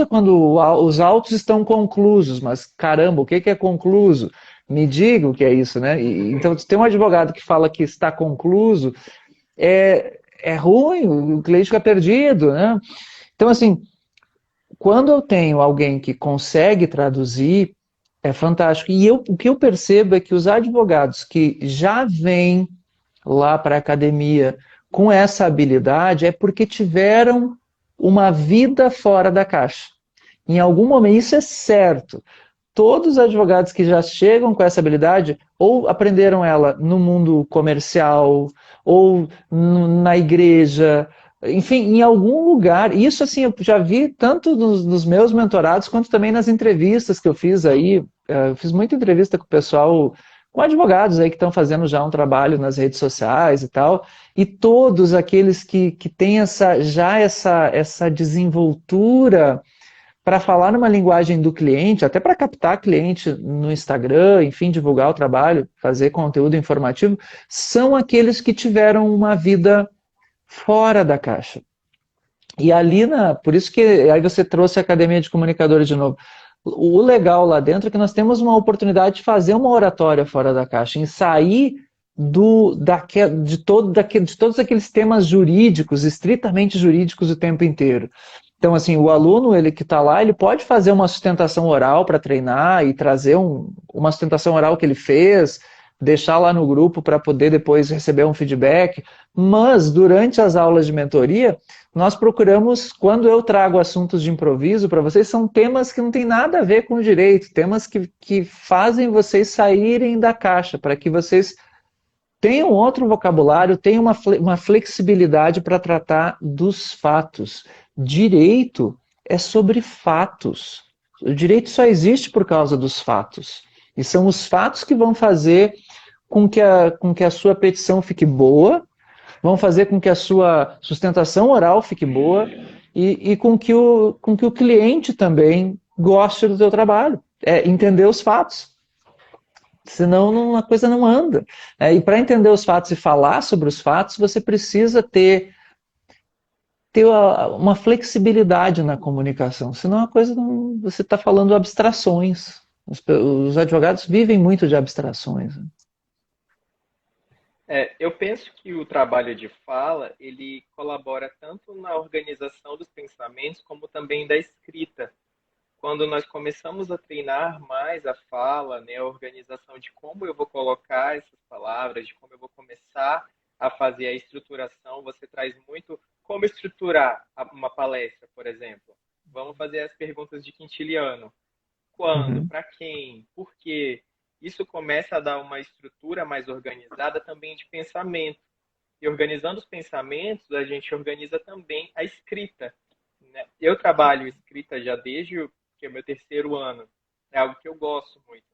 quando os autos estão conclusos. Mas caramba, o que é concluso? Me diga o que é isso, né? Então, se tem um advogado que fala que está concluso, é ruim, o cliente fica perdido, né? Então, assim, quando eu tenho alguém que consegue traduzir, é fantástico. O que eu percebo é que os advogados que já vêm lá para a academia com essa habilidade é porque tiveram uma vida fora da caixa. Em algum momento, isso é certo. Todos os advogados que já chegam com essa habilidade ou aprenderam ela no mundo comercial ou na igreja, enfim, em algum lugar. Isso assim eu já vi tanto nos meus mentorados quanto também nas entrevistas que eu fiz aí. Eu fiz muita entrevista com o pessoal, com advogados aí que estão fazendo já um trabalho nas redes sociais e tal, e todos aqueles que têm essa desenvoltura para falar numa linguagem do cliente, até para captar cliente no Instagram, enfim, divulgar o trabalho, fazer conteúdo informativo, são aqueles que tiveram uma vida fora da caixa. E ali, por isso que aí você trouxe a Academia de Comunicadores de novo. O legal lá dentro é que nós temos uma oportunidade de fazer uma oratória fora da caixa, em sair de todos aqueles temas jurídicos, estritamente jurídicos o tempo inteiro. Então, assim, o aluno, ele que está lá, ele pode fazer uma sustentação oral para treinar e trazer uma sustentação oral que ele fez, deixar lá no grupo para poder depois receber um feedback. Mas, durante as aulas de mentoria, nós procuramos, quando eu trago assuntos de improviso para vocês, são temas que não tem nada a ver com o direito, temas que fazem vocês saírem da caixa, para que vocês tenham outro vocabulário, tenham uma flexibilidade para tratar dos fatos. Direito é sobre fatos. O direito só existe por causa dos fatos. E são os fatos que vão fazer com que a sua petição fique boa, vão fazer com que a sua sustentação oral fique boa e com que o cliente também goste do seu trabalho. É entender os fatos. Senão a coisa não anda. E para entender os fatos e falar sobre os fatos, você precisa ter uma flexibilidade na comunicação. Senão a coisa não. Você está falando abstrações. Os advogados vivem muito de abstrações. Eu penso que o trabalho de fala, ele colabora tanto na organização dos pensamentos, como também da escrita. Quando nós começamos a treinar mais a fala, né, a organização de como eu vou colocar essas palavras, de como eu vou começar a fazer a estruturação, você traz muito como estruturar uma palestra, por exemplo. Vamos fazer as perguntas de Quintiliano. Quando? Uhum. Para quem? Por quê? Isso começa a dar uma estrutura mais organizada também de pensamento. E organizando os pensamentos, a gente organiza também a escrita, né? Eu trabalho escrita já desde o meu terceiro ano. É algo que eu gosto muito,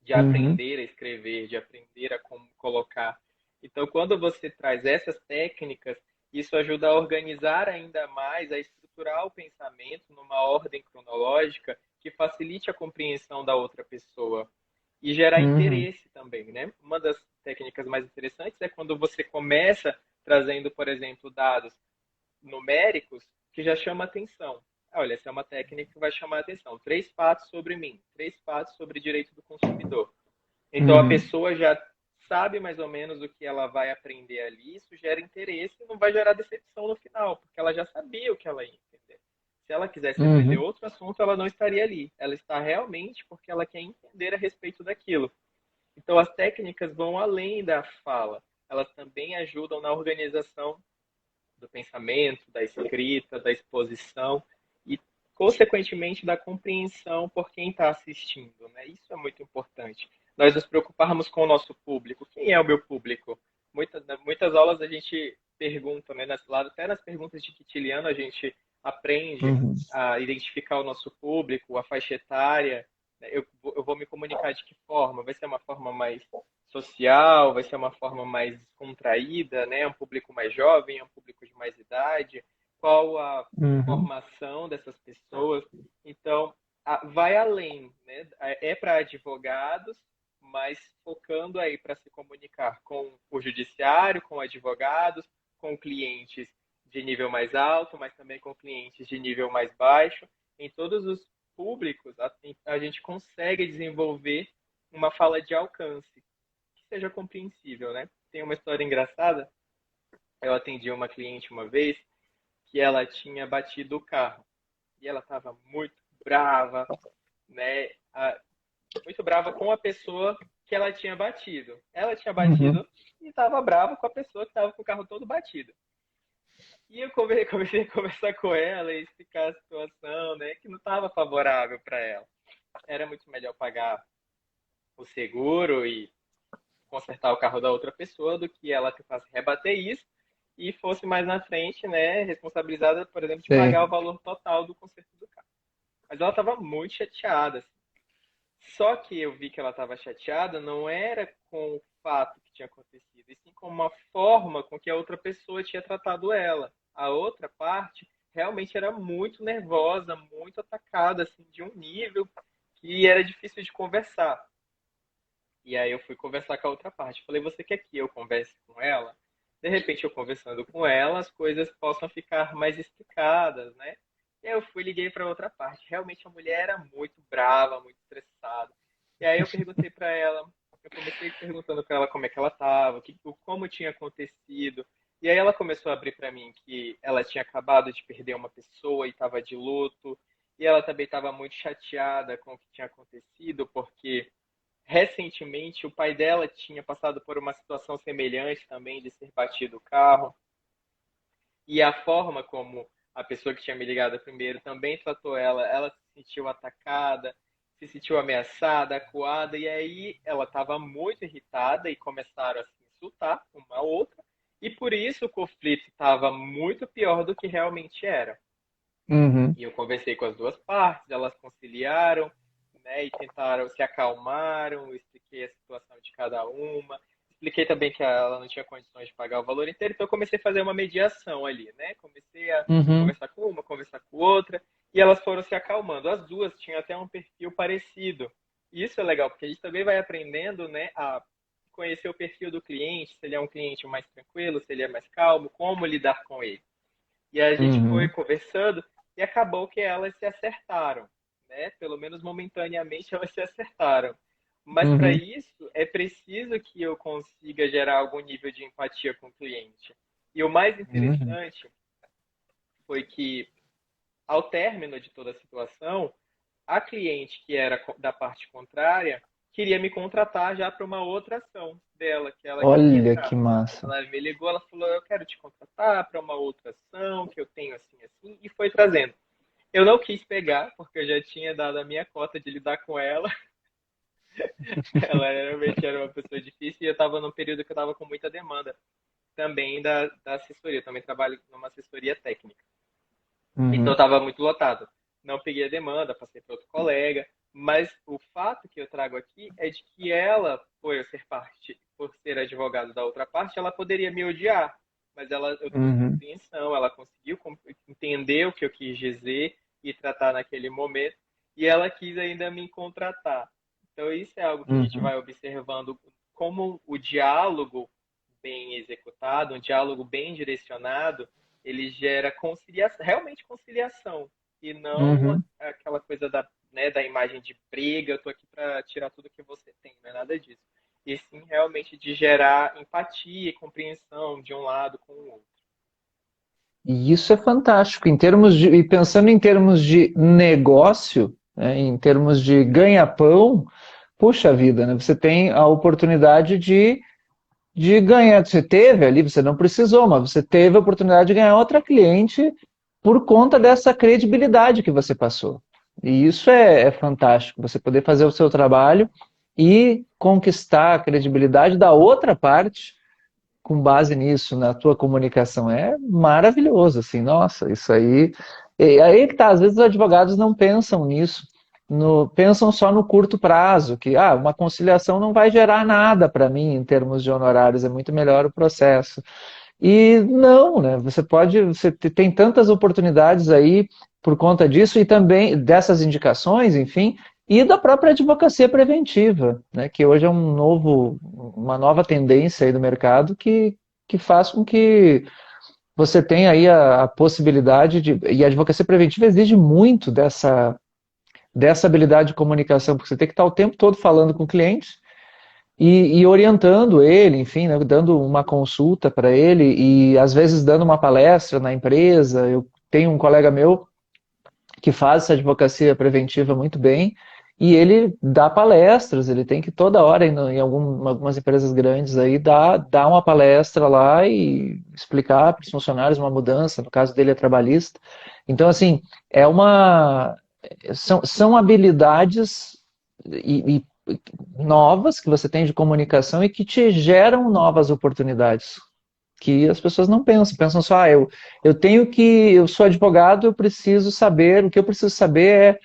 de Uhum. aprender a escrever, de aprender a como colocar. Então, quando você traz essas técnicas, isso ajuda a organizar ainda mais, a estruturar o pensamento numa ordem cronológica que facilite a compreensão da outra pessoa e gerar Uhum. interesse também, né? Uma das técnicas mais interessantes é quando você começa trazendo, por exemplo, dados numéricos que já chama atenção. Olha, essa é uma técnica que vai chamar atenção. 3 fatos sobre mim, 3 fatos sobre direito do consumidor. Então a Uhum. pessoa já sabe mais ou menos o que ela vai aprender ali, isso gera interesse e não vai gerar decepção no final, porque ela já sabia o que ela ia entender. Se ela quisesse aprender Uhum. outro assunto, ela não estaria ali. Ela está realmente porque ela quer entender a respeito daquilo. Então as técnicas vão além da fala, elas também ajudam na organização do pensamento, da escrita, da exposição e, consequentemente, da compreensão por quem está assistindo, né? Isso é muito importante. Nós nos preocuparmos com o nosso público. Quem é o meu público? Muitas aulas a gente pergunta, né? Até nas perguntas de Quintiliano a gente aprende Uhum. a identificar o nosso público, a faixa etária. Né? Eu vou me comunicar de que forma? Vai ser uma forma mais social, vai ser uma forma mais contraída, né? Um público mais jovem, um público de mais idade, qual a Uhum. formação dessas pessoas. Então, vai além, né? É para advogados, mas focando aí para se comunicar com o judiciário, com advogados, com clientes de nível mais alto, mas também com clientes de nível mais baixo. Em todos os públicos, a gente consegue desenvolver uma fala de alcance que seja compreensível, né? Tem uma história engraçada. Eu atendi uma cliente uma vez que ela tinha batido o carro e ela estava muito brava, né? Muito brava com a pessoa que ela tinha batido. Ela tinha Uhum. batido e estava brava com a pessoa que estava com o carro todo batido. E eu comecei a conversar com ela e explicar a situação, né? Que não estava favorável para ela. Era muito melhor pagar o seguro e consertar o carro da outra pessoa do que ela tentasse rebater isso e fosse mais na frente, né, responsabilizada, por exemplo, de pagar o Sim. valor total do conserto do carro. Mas ela estava muito chateada. Assim. Só que eu vi que ela estava chateada não era com o fato que tinha acontecido, e sim com uma forma com que a outra pessoa tinha tratado ela. A outra parte realmente era muito nervosa, muito atacada, assim, de um nível que era difícil de conversar. E aí eu fui conversar com a outra parte. Falei, você quer que eu converse com ela? De repente, eu conversando com ela, as coisas possam ficar mais explicadas, né? E aí eu fui e liguei para outra parte. Realmente a mulher era muito brava, muito estressada. E aí eu perguntei para ela, eu comecei perguntando para ela como é que ela estava, como tinha acontecido. E aí ela começou a abrir para mim que ela tinha acabado de perder uma pessoa e estava de luto, e ela também estava muito chateada com o que tinha acontecido, porque recentemente o pai dela tinha passado por uma situação semelhante também de ser batido o carro, e a forma como a pessoa que tinha me ligado primeiro também tratou ela, ela se sentiu atacada, se sentiu ameaçada, acuada, e aí ela estava muito irritada e começaram a se insultar uma a outra, e por isso o conflito estava muito pior do que realmente era. Uhum. E eu conversei com as duas partes, elas conciliaram, né, e tentaram, se acalmaram, eu expliquei a situação de cada uma, expliquei também que ela não tinha condições de pagar o valor inteiro, então eu comecei a fazer uma mediação ali, né? Comecei a Uhum. conversar com uma, conversar com outra, e elas foram se acalmando. As duas tinham até um perfil parecido. E isso é legal, porque a gente também vai aprendendo, né, a conhecer o perfil do cliente, se ele é um cliente mais tranquilo, se ele é mais calmo, como lidar com ele. E a gente foi Uhum. conversando e acabou que elas se acertaram, né? Pelo menos momentaneamente elas se acertaram. Mas para Uhum. isso é preciso que eu consiga gerar algum nível de empatia com o cliente. E o mais Uhum. interessante foi que, ao término de toda a situação, a cliente que era da parte contrária queria me contratar já para uma outra ação dela, que ela queria Olha que entrar. massa. Ela me ligou, ela falou, eu quero te contratar para uma outra ação que eu tenho assim, assim, e foi trazendo. Eu não quis pegar, porque eu já tinha dado a minha cota de lidar com ela. Ela realmente era uma pessoa difícil e eu estava num período que eu estava com muita demanda também da assessoria. Eu também trabalho numa assessoria técnica. Então Uhum. estava muito lotado. Não peguei a demanda, passei para outro colega, mas o fato que eu trago aqui é de que ela, por eu ser parte, por ser advogado da outra parte, ela poderia me odiar, mas eu trouxe Uhum. compreensão, ela conseguiu entender o que eu quis dizer e tratar naquele momento, e ela quis ainda me contratar. Então isso é algo que a gente Uhum. vai observando como o diálogo bem executado, um diálogo bem direcionado, ele gera conciliação, realmente conciliação, e não Uhum. aquela coisa da, né, da imagem de briga, eu estou aqui para tirar tudo que você tem, não é nada disso. E sim, realmente de gerar empatia e compreensão de um lado com o outro. E isso é fantástico. Em termos de, e pensando em termos de negócio, né, em termos de ganha-pão, puxa vida, né? Você tem a oportunidade de ganhar. Você teve ali, você não precisou, mas você teve a oportunidade de ganhar outra cliente por conta dessa credibilidade que você passou. E isso é fantástico, você poder fazer o seu trabalho e conquistar a credibilidade da outra parte com base nisso, na tua comunicação. É maravilhoso, assim, nossa, isso aí. E aí que tá, às vezes os advogados não pensam nisso, pensam só no curto prazo, que uma conciliação não vai gerar nada para mim em termos de honorários, é muito melhor o processo. E não, né? Você tem tantas oportunidades aí por conta disso e também dessas indicações, enfim, e da própria advocacia preventiva, né? Que hoje é uma nova tendência aí do mercado que faz com que você tenha aí a possibilidade de. E a advocacia preventiva exige muito dessa habilidade de comunicação, porque você tem que estar o tempo todo falando com o cliente e orientando ele, enfim, né, dando uma consulta para ele e às vezes dando uma palestra na empresa. Eu tenho um colega meu que faz essa advocacia preventiva muito bem e ele dá palestras, ele tem que toda hora em algumas empresas grandes aí dar uma palestra lá e explicar para os funcionários uma mudança, no caso dele é trabalhista. Então, assim, é uma são habilidades e novas que você tem de comunicação e que te geram novas oportunidades que as pessoas não pensam, pensam só, eu sou advogado, eu preciso saber, o que eu preciso saber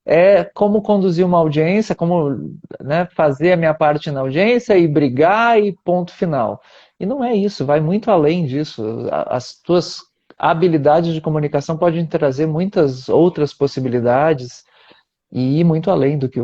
é como conduzir uma audiência, como, né, fazer a minha parte na audiência e brigar e ponto final. E não é isso, vai muito além disso. As tuas habilidades de comunicação podem trazer muitas outras possibilidades e ir muito além do que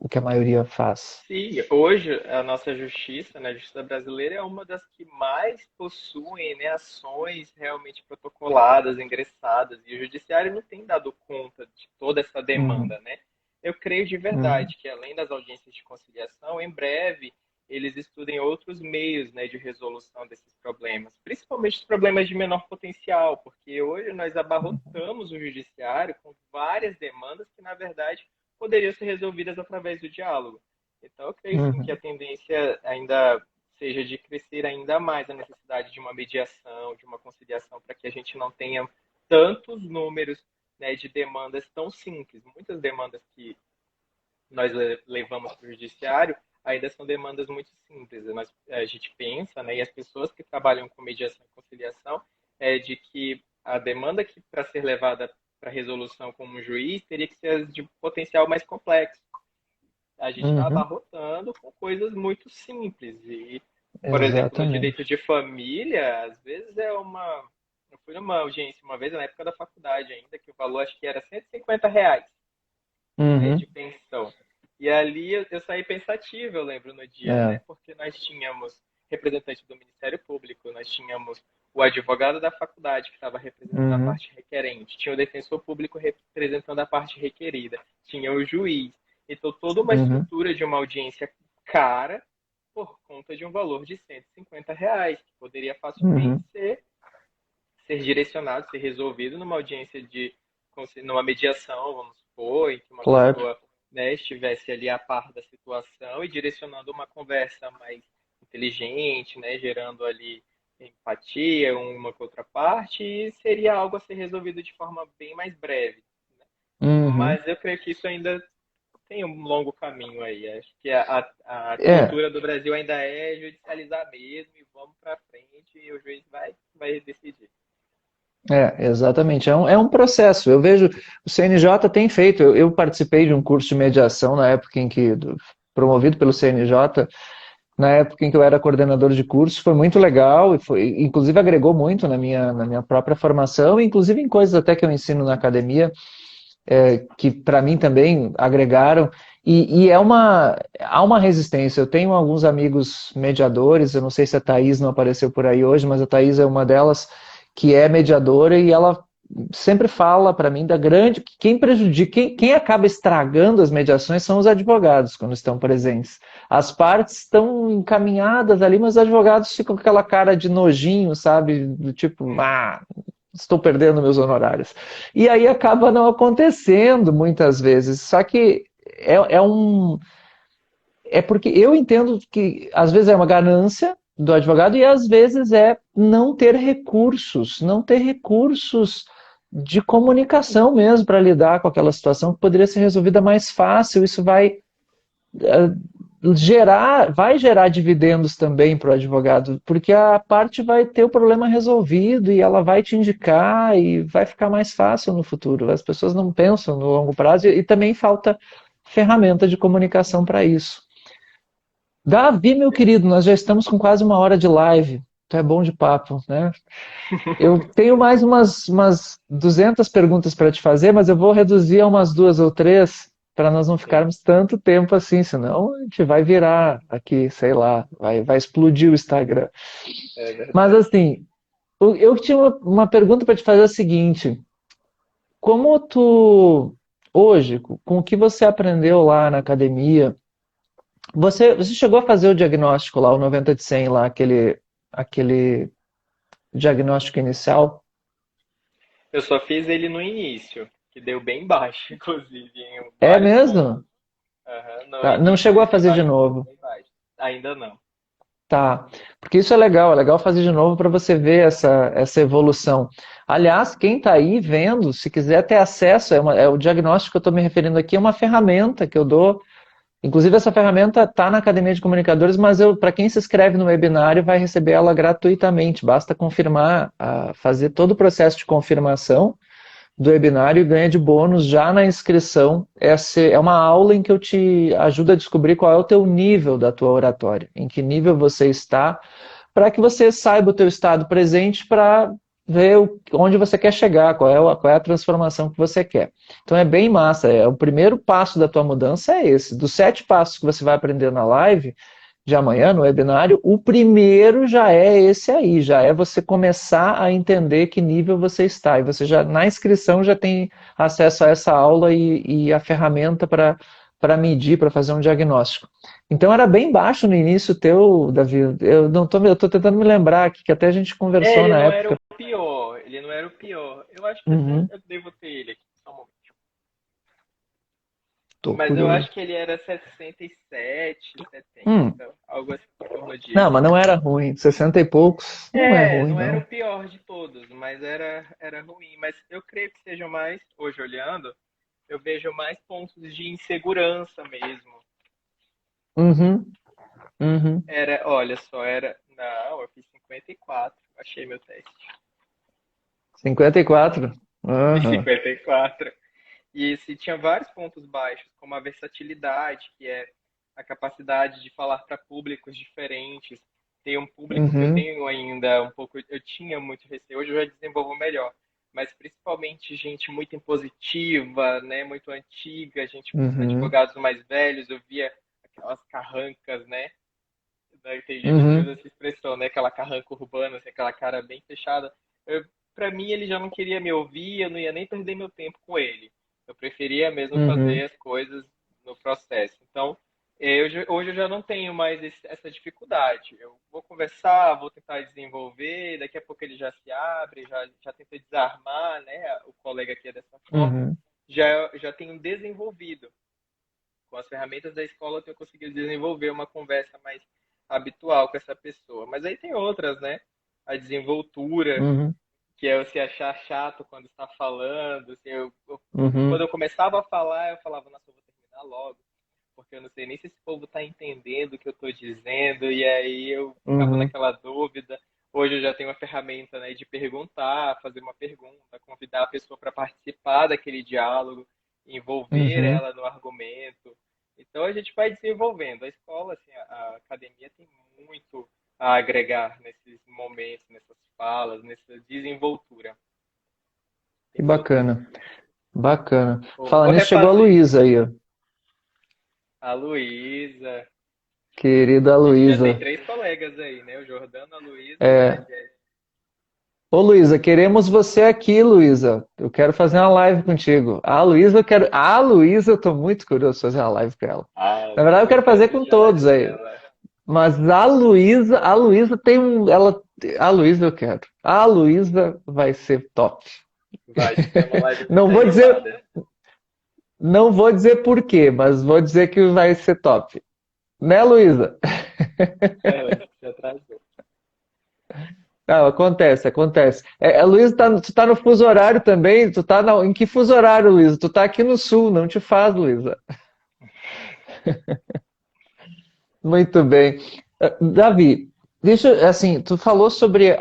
o que a maioria faz. Sim, hoje a nossa justiça, né, a justiça brasileira é uma das que mais possuem, né, ações realmente protocoladas, ingressadas, e o judiciário não tem dado conta de toda essa Uhum, demanda, né? Eu creio de uhum, verdade que além das audiências de conciliação, em breve eles estudem outros meios, né, de resolução desses problemas, principalmente os problemas de menor potencial, porque hoje nós abarrotamos o judiciário com várias demandas que, na verdade, poderiam ser resolvidas através do diálogo. Então, eu creio sim que a Uhum. tendência ainda seja de crescer ainda mais a necessidade de uma mediação, de uma conciliação, para que a gente não tenha tantos números, né, de demandas tão simples. Muitas demandas que nós levamos para o judiciário ainda são demandas muito simples. A gente pensa, né, e as pessoas que trabalham com mediação e conciliação, é de que a demanda que para ser levada para resolução como um juiz teria que ser de potencial mais complexo. A gente está Uhum. abarrotando com coisas muito simples. E, por exemplo, no direito Exatamente. de família, às vezes é uma. Eu fui numa audiência uma vez, na época da faculdade ainda, que o valor acho que era R$ 150, né, de Uhum. pensão. E ali eu saí pensativo, eu lembro, no dia, né? É. Porque nós tínhamos representante do Ministério Público, nós tínhamos o advogado da faculdade, que estava representando a Uhum. parte requerente, tinha o defensor público representando a parte requerida, tinha o juiz. Então, toda uma Uhum. estrutura de uma audiência cara por conta de um valor de R$ 150, que poderia facilmente Uhum. ser direcionado, ser resolvido numa audiência numa mediação, vamos supor, em que uma Claro. pessoa, né, estivesse ali a par da situação e direcionando uma conversa mais inteligente, né, gerando ali empatia uma com outra parte, e seria algo a ser resolvido de forma bem mais breve. Né? Uhum. Mas eu creio que isso ainda tem um longo caminho aí. Acho que a É. cultura do Brasil ainda é judicializar mesmo e vamos para frente e o juiz vai decidir. Exatamente. É um processo. Eu vejo, o CNJ tem feito. Eu participei de um curso de mediação na época em que, promovido pelo CNJ, na época em que eu era coordenador de curso, foi muito legal e foi, inclusive agregou muito na minha própria formação, inclusive em coisas até que eu ensino na academia, que para mim também agregaram. E há uma resistência. Eu tenho alguns amigos mediadores, eu não sei se a Thaís não apareceu por aí hoje, mas a Thaís é uma delas que é mediadora e ela sempre fala para mim da grande. Quem prejudica, quem acaba estragando as mediações são os advogados quando estão presentes. As partes estão encaminhadas ali, mas os advogados ficam com aquela cara de nojinho, sabe? Do tipo, estou perdendo meus honorários. E aí acaba não acontecendo muitas vezes. Só que é um. É porque eu entendo que às vezes é uma ganância do advogado e às vezes é não ter recursos de comunicação mesmo para lidar com aquela situação que poderia ser resolvida mais fácil. Isso vai gerar dividendos também para o advogado, porque a parte vai ter o problema resolvido e ela vai te indicar e vai ficar mais fácil no futuro. As pessoas não pensam no longo prazo e também falta ferramenta de comunicação para isso. Davi, meu querido, nós já estamos com quase uma hora de live. Tu é bom de papo, né? Eu tenho mais umas 200 perguntas para te fazer, mas eu vou reduzir a umas duas ou três para nós não Sim, ficarmos tanto tempo assim, senão a gente vai virar aqui, sei lá, vai explodir o Instagram. é Mas verdade. assim, eu tinha uma pergunta para te fazer a seguinte: como tu, hoje, com o que você aprendeu lá na academia, você chegou a fazer o diagnóstico lá, o 90 de 100 lá, aquele diagnóstico inicial? Eu só fiz ele no início, que deu bem baixo, inclusive, em É vários pontos. mesmo? Aham, no Tá, não início chegou ele a tem fazer de vários pontos novo. bem baixos. Ainda não. Tá, porque isso é legal fazer de novo para você ver essa evolução. Aliás, quem está aí vendo, se quiser ter acesso, é o diagnóstico que eu estou me referindo aqui, é uma ferramenta que eu dou. Inclusive, essa ferramenta está na Academia de Comunicadores, mas para quem se inscreve no webinário, vai receber ela gratuitamente. Basta confirmar, fazer todo o processo de confirmação do webinário e ganha de bônus já na inscrição. Essa é uma aula em que eu te ajudo a descobrir qual é o teu nível da tua oratória, em que nível você está, para que você saiba o teu estado presente para ver onde você quer chegar, qual é a transformação que você quer. Então é bem massa, o primeiro passo da tua mudança é esse. Dos 7 passos que você vai aprender na live, de amanhã, no webinário, o primeiro já é esse aí, já é você começar a entender que nível você está. E você já, na inscrição, já tem acesso a essa aula e a ferramenta para medir, para fazer um diagnóstico. Então era bem baixo no início teu, Davi. Eu tô tentando me lembrar aqui, que até a gente conversou Ele na não era época. o pior. Ele não era o pior. Eu acho que até Uhum, eu devo ter ele aqui, só um momento. tô Mas eu curioso. acho que ele era 67, Hum, 70, algo assim em torno não, disso. mas não era ruim. 60 e poucos não é É, ruim, não era não. o pior de todos, mas era ruim. Mas eu creio que sejam mais, hoje olhando, eu vejo mais pontos de insegurança mesmo. Uhum, uhum. Era, olha só, era. Não, eu fiz 54, achei meu teste. 54? Fiz Aham. 54. E se tinha vários pontos baixos, como a versatilidade, que é a capacidade de falar para públicos diferentes. Tem um público que eu Uhum, tenho ainda um pouco, eu tinha muito receio, hoje eu já desenvolvo melhor, mas principalmente gente muito impositiva, né, muito antiga, gente, uhum, advogados mais velhos, eu via aquelas carrancas, né? Tem gente que usa uhum, essa expressão, né? Aquela carranca urbana, assim, aquela cara bem fechada. Para mim, ele já não queria me ouvir, eu não ia nem perder meu tempo com ele. Eu preferia mesmo uhum, fazer as coisas no processo. Então, hoje eu já não tenho mais essa dificuldade. Eu vou conversar, vou tentar desenvolver, daqui a pouco ele já se abre, já tenta desarmar, né? O colega aqui é dessa forma. uhum. Já tenho desenvolvido com as ferramentas da escola eu tenho conseguido desenvolver uma conversa mais habitual com essa pessoa. Mas aí tem outras, né? A desenvoltura, Uhum, que é eu se achar chato quando está falando. Assim, quando uhum, eu começava a falar, eu falava, nossa, eu vou terminar logo, porque eu não sei nem se esse povo está entendendo o que eu estou dizendo, e aí eu ficava uhum, naquela dúvida. Hoje eu já tenho uma ferramenta, né, de perguntar, fazer uma pergunta, convidar a pessoa para participar daquele diálogo, envolver uhum. ela no argumento. Então a gente vai desenvolvendo. A escola, assim, a academia tem muito a agregar nesses momentos, nessas falas, nessa desenvoltura. Que Tem muito. bacana, bacana. Ô Falando nisso, chegou a Refato, Luísa aí, ó. a Luísa. Querida A gente já tem Luísa. 3 colegas aí, né? O Jordano, a Luísa e a É. Jéssica. Ô Luísa, queremos você aqui, Luísa. Eu quero fazer uma live contigo. A Luísa, eu quero. A Luísa, eu tô muito curioso de fazer uma live com ela. Ah, Na verdade, eu eu quero fazer quero com já todos aí. ela. Mas a Luísa tem um. A Luísa eu quero. A Luísa vai ser top. Vai ser uma live Não muito vou dizer, animada. não vou dizer por quê, mas vou dizer que vai ser top. Né, Luísa? Ela se atrasou. Não, acontece, acontece. Luísa, tu tá no fuso horário também? Em que fuso horário, Luísa? Tu tá aqui no sul, não te faz, Luísa. Muito bem. Davi, assim, tu falou sobre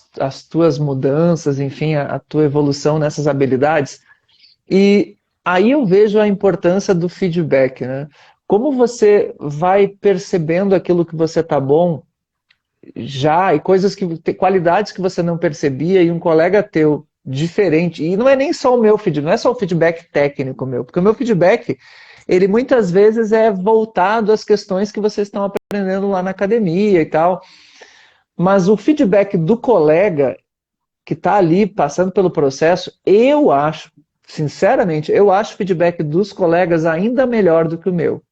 as tuas mudanças, enfim, a tua evolução nessas habilidades, e aí eu vejo a importância do feedback, né? Como você vai percebendo aquilo que você tá bom já, e qualidades que você não percebia, e um colega teu diferente, e não é nem só o meu feedback, não é só o feedback técnico meu, porque o meu feedback, ele muitas vezes é voltado às questões que vocês estão aprendendo lá na academia e tal, mas o feedback do colega que está ali passando pelo processo, eu acho, sinceramente, eu acho o feedback dos colegas ainda melhor do que o meu.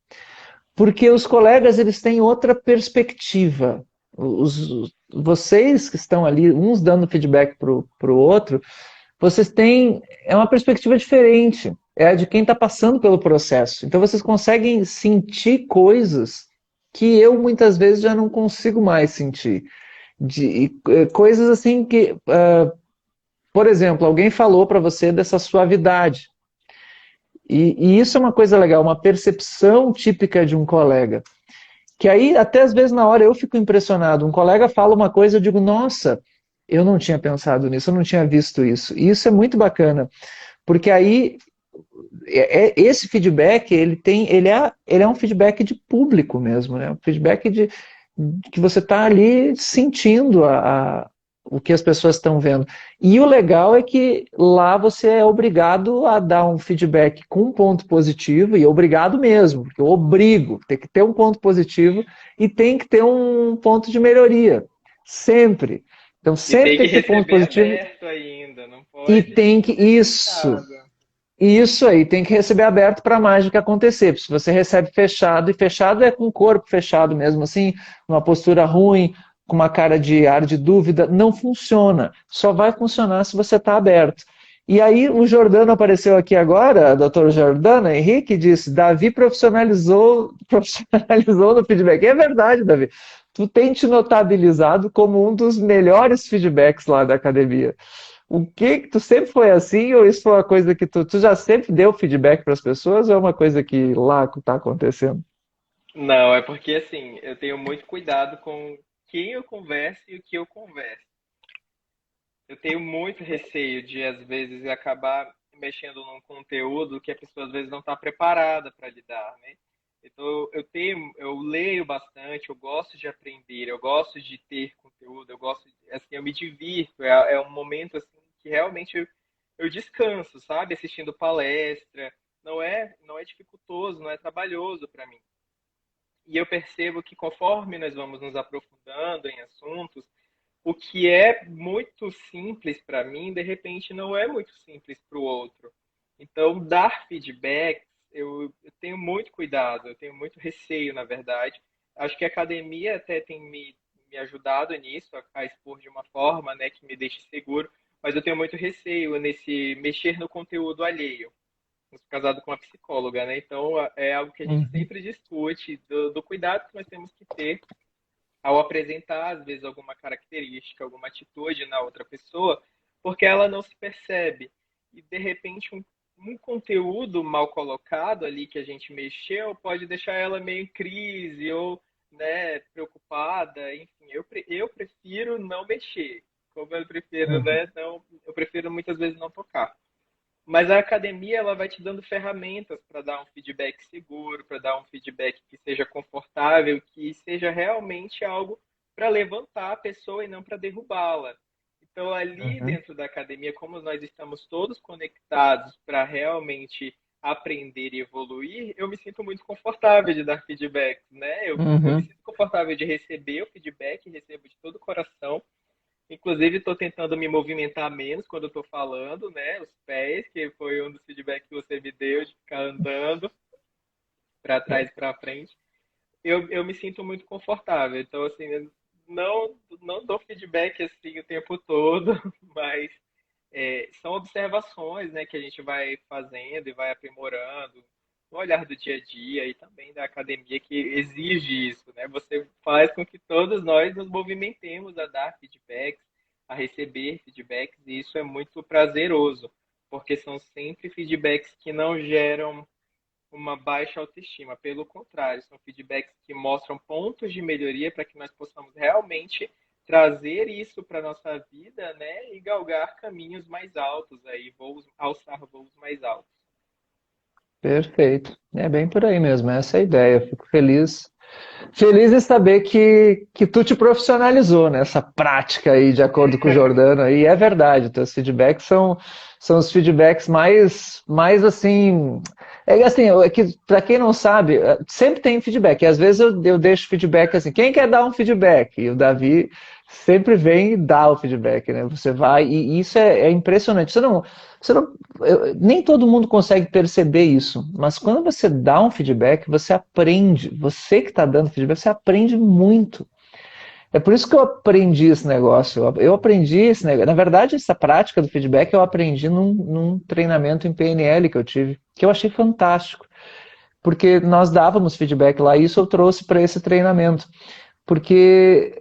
Porque os colegas eles têm outra perspectiva. Vocês que estão ali, uns dando feedback para o outro, vocês têm é uma perspectiva diferente. É a de quem está passando pelo processo. Então vocês conseguem sentir coisas que eu muitas vezes já não consigo mais sentir. Coisas assim que, por exemplo, alguém falou para você dessa suavidade. E isso é uma coisa legal, uma percepção típica de um colega. Que aí, até às vezes, na hora eu fico impressionado. Um colega fala uma coisa, eu digo, nossa, eu não tinha pensado nisso, eu não tinha visto isso. E isso é muito bacana, porque aí esse feedback, ele é um feedback de público mesmo, né? Um feedback de que você está ali sentindo o que as pessoas estão vendo. E o legal é que lá você é obrigado a dar um feedback com um ponto positivo, e obrigado mesmo, porque eu obrigo, tem que ter um ponto positivo e tem que ter um ponto de melhoria, sempre. Então E sempre tem tem que que ter ponto receber positivo aberto ainda, não e pode tem que, ser isso, fechado. Isso aí, tem que receber aberto para a mágica acontecer. Se você recebe fechado, e fechado é com o corpo fechado mesmo, assim, uma postura ruim, com uma cara de ar de dúvida, não funciona. Só vai funcionar se você está aberto. E aí o Jordano apareceu aqui agora, doutor Jordano Henrique disse, Davi profissionalizou no feedback. É verdade, Davi. Tu tem te notabilizado como um dos melhores feedbacks lá da academia. O que tu sempre foi assim ou isso foi uma coisa que tu já sempre deu feedback para as pessoas ou é uma coisa que lá está acontecendo? Não, é porque assim, eu tenho muito cuidado com quem eu converso e o que eu converso. Eu tenho muito receio de, às vezes, acabar mexendo num conteúdo que a pessoa, às vezes, não está preparada para lidar, né? Então, eu leio bastante, eu gosto de aprender, eu gosto de ter conteúdo, eu gosto, assim, eu me divirto, é um momento, assim, que realmente eu descanso, sabe? Assistindo palestra, não é dificultoso, não é trabalhoso para mim. E eu percebo que conforme nós vamos nos aprofundando em assuntos, o que é muito simples para mim, de repente não é muito simples para o outro. Então, dar feedback, eu tenho muito cuidado, eu tenho muito receio, na verdade. Acho que a academia até tem me ajudado nisso, a expor de uma forma, né, que me deixe seguro, mas eu tenho muito receio nesse mexer no conteúdo alheio. Eu sou casado com uma psicóloga, né? Então é algo que a gente Uhum, sempre discute, do cuidado que nós temos que ter ao apresentar, às vezes, alguma característica, alguma atitude na outra pessoa, porque ela não se percebe. E, de repente, um conteúdo mal colocado ali que a gente mexeu pode deixar ela meio em crise ou, né, preocupada. Enfim, eu prefiro não mexer. Como eu prefiro, uhum, né, não, eu prefiro muitas vezes não tocar. Mas a academia ela vai te dando ferramentas para dar um feedback seguro, para dar um feedback que seja confortável, que seja realmente algo para levantar a pessoa e não para derrubá-la. Então, ali uhum, dentro da academia, como nós estamos todos conectados para realmente aprender e evoluir, eu me sinto muito confortável de dar feedback, né? Eu me uhum. sinto confortável de receber o feedback, recebo de todo o coração. Inclusive, estou tentando me movimentar menos quando estou falando, né? Os pés, que foi um dos feedbacks que você me deu, de ficar andando para trás e para frente. Eu me sinto muito confortável. Então, assim, eu não dou feedback assim o tempo todo, mas são observações, né, que a gente vai fazendo e vai aprimorando no olhar do dia a dia e também da academia que exige isso, né? Você faz com que todos nós nos movimentemos a dar feedbacks, a receber feedbacks e isso é muito prazeroso, porque são sempre feedbacks que não geram uma baixa autoestima, pelo contrário, são feedbacks que mostram pontos de melhoria para que nós possamos realmente trazer isso para a nossa vida, né, e galgar caminhos mais altos aí, alçar voos mais altos. Perfeito. É bem por aí mesmo, essa é a ideia. Fico feliz. Feliz em saber que tu te profissionalizou nessa prática aí, de acordo com o Jordano, e é verdade, teus feedbacks são os feedbacks mais assim. É assim, é que, para quem não sabe, sempre tem feedback, e às vezes eu deixo feedback assim, quem quer dar um feedback? E o Davi sempre vem e dá o feedback, né? Você vai, e isso é impressionante. Nem todo mundo consegue perceber isso, mas quando você dá um feedback, você aprende. Você que está dando feedback, você aprende muito. É por isso que eu aprendi esse negócio. Eu aprendi esse negócio. Na verdade, essa prática do feedback eu aprendi num treinamento em PNL que eu tive, que eu achei fantástico. Porque nós dávamos feedback lá, e isso eu trouxe para esse treinamento. Porque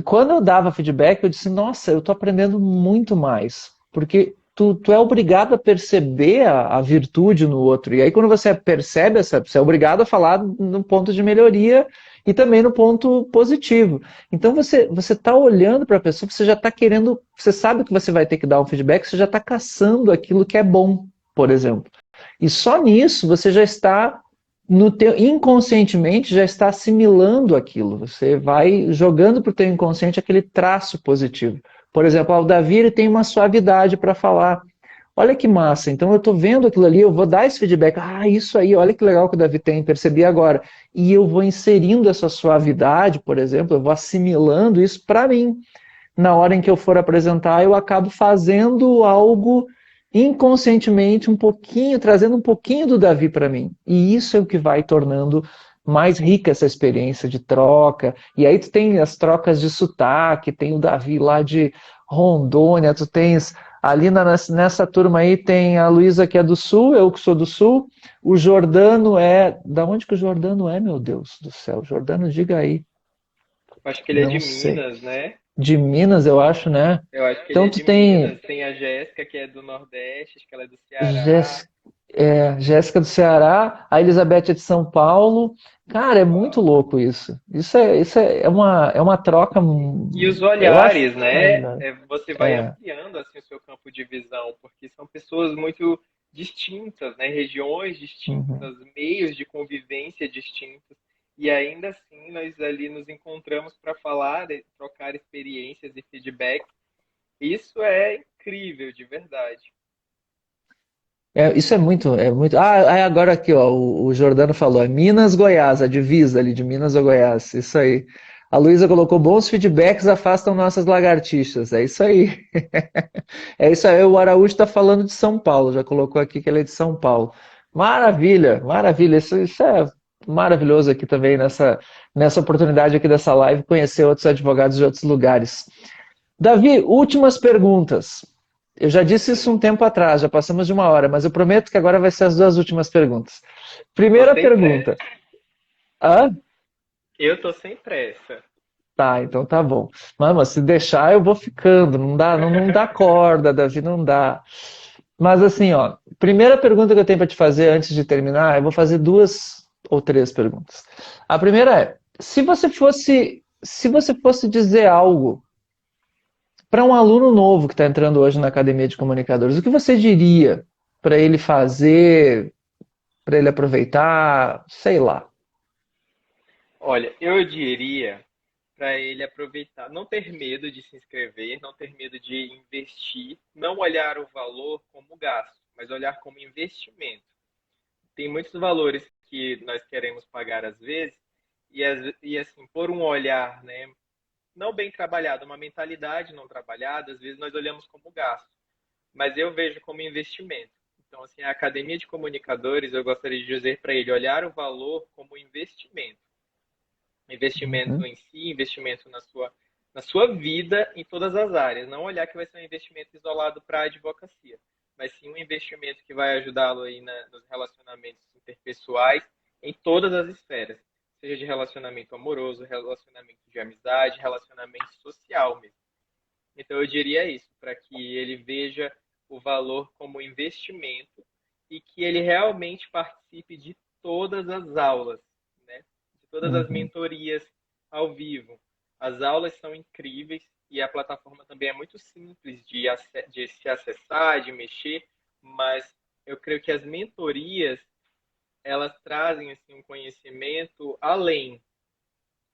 quando eu dava feedback, eu disse, nossa, eu estou aprendendo muito mais. Porque tu é obrigado a perceber a virtude no outro. E aí, quando você percebe você é obrigado a falar no ponto de melhoria e também no ponto positivo. Então, você está olhando para a pessoa, você já está querendo, você sabe que você vai ter que dar um feedback, você já está caçando aquilo que é bom, por exemplo. E só nisso você já está no teu, inconscientemente já está assimilando aquilo. Você vai jogando para o teu inconsciente aquele traço positivo. Por exemplo, o Davi ele tem uma suavidade para falar. Olha que massa. Então eu estou vendo aquilo ali, eu vou dar esse feedback. Ah, isso aí, olha que legal que o Davi tem, percebi agora. E eu vou inserindo essa suavidade, por exemplo, eu vou assimilando isso para mim. Na hora em que eu for apresentar, eu acabo fazendo algo inconscientemente um pouquinho, trazendo um pouquinho do Davi para mim. E isso é o que vai tornando mais rica essa experiência de troca. E aí tu tem as trocas de sotaque, tem o Davi lá de Rondônia, tu tens ali nessa turma aí tem a Luísa que é do Sul, eu que sou do Sul, o Jordano é... Da onde que o Jordano é, meu Deus do céu? Jordano, diga aí. Acho que ele é Não de sei. Minas, né? De Minas, eu acho, né? Eu acho que ele Então é tu de tem Minas. Tem a Jéssica, que é do Nordeste, acho que ela é do Ceará. Jéssica, Jéssica do Ceará, a Elizabeth é de São Paulo. Cara, é muito Uau. louco isso. É uma troca, E os eu acho olhares, né? maravilhosa. Você vai É. ampliando assim o seu campo de visão, porque são pessoas muito distintas, né? Regiões Uhum. distintas, meios de convivência distintos. E ainda assim nós ali nos encontramos para falar, trocar experiências e feedbacks. Isso é incrível, de verdade. Isso é muito, é muito. Agora aqui, ó, o Jordano falou, é Minas, Goiás, a divisa ali de Minas ou Goiás, isso aí. A Luísa colocou bons feedbacks afastam nossas lagartixas, é isso aí. É isso aí, o Araújo está falando de São Paulo, já colocou aqui que ele é de São Paulo. Maravilha, maravilha, isso é maravilhoso aqui também nessa oportunidade aqui dessa live, conhecer outros advogados de outros lugares. Davi, últimas perguntas. Eu já disse isso um tempo atrás, já passamos de uma hora, mas eu prometo que agora vai ser as duas últimas perguntas. Tô Primeira sem pressa. pergunta. Ah, Eu tô sem pressa. tá, então tá bom. Mas se deixar, eu vou ficando. Não dá corda, Davi, não dá. Mas assim, ó, primeira pergunta que eu tenho para te fazer antes de terminar, eu vou fazer duas ou três perguntas. A primeira é: se você fosse dizer algo para um aluno novo que está entrando hoje na Academia de Comunicadores, o que você diria para ele fazer, para ele aproveitar, sei lá. Olha, eu diria para ele aproveitar, não ter medo de se inscrever, não ter medo de investir, não olhar o valor como gasto, mas olhar como investimento. Tem muitos valores que nós queremos pagar às vezes e assim, por um olhar, né, não bem trabalhado, uma mentalidade não trabalhada, às vezes nós olhamos como gasto, mas eu vejo como investimento. Então, assim, a academia de comunicadores, eu gostaria de dizer para ele olhar o valor como investimento. Investimento Uhum, em si, investimento na sua vida em todas as áreas. Não olhar que vai ser um investimento isolado para a advocacia, mas sim um investimento que vai ajudá-lo aí nos relacionamentos interpessoais em todas as esferas, seja de relacionamento amoroso, relacionamento de amizade, relacionamento social mesmo. Então eu diria isso, para que ele veja o valor como investimento e que ele realmente participe de todas as aulas, né? De todas as uhum. mentorias ao vivo. As aulas são incríveis e a plataforma também é muito simples de se acessar, de mexer, mas eu creio que as mentorias elas trazem assim um conhecimento além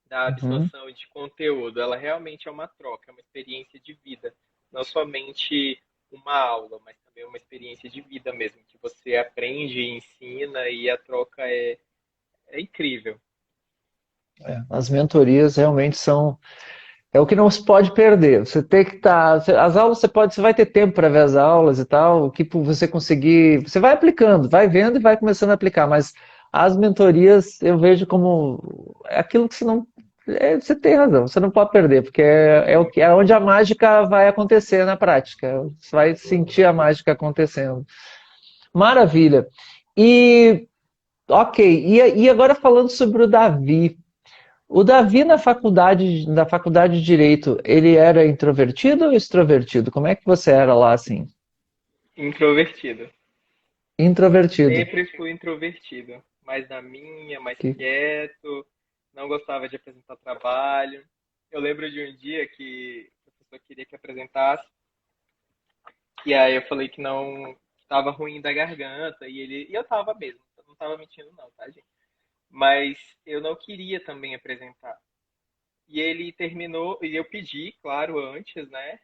da Uhum. absorção de conteúdo. Ela realmente é uma troca, é uma experiência de vida, não somente uma aula, mas também uma experiência de vida mesmo, que você aprende e ensina e a troca é incrível. As mentorias realmente são. É o que não se pode perder. Você tem que estar. As aulas você vai ter tempo para ver as aulas e tal. O que você conseguir. Você vai aplicando, vai vendo e vai começando a aplicar. Mas as mentorias eu vejo como aquilo que você não. Você tem razão, você não pode perder, porque é onde a mágica vai acontecer na prática. Você vai sentir a mágica acontecendo. Maravilha. E ok, e agora falando sobre o Davi. O Davi na faculdade de Direito, ele era introvertido ou extrovertido? Como é que você era lá assim? Introvertido. Introvertido. Sempre fui introvertido, mais na minha, mais Que- quieto, não gostava de apresentar trabalho. Eu lembro de um dia que o professor queria que apresentasse, e aí eu falei que não estava ruim da garganta, e eu tava mesmo, eu não tava mentindo não, tá, gente? Mas eu não queria também apresentar. E ele terminou, e eu pedi, claro, antes, né?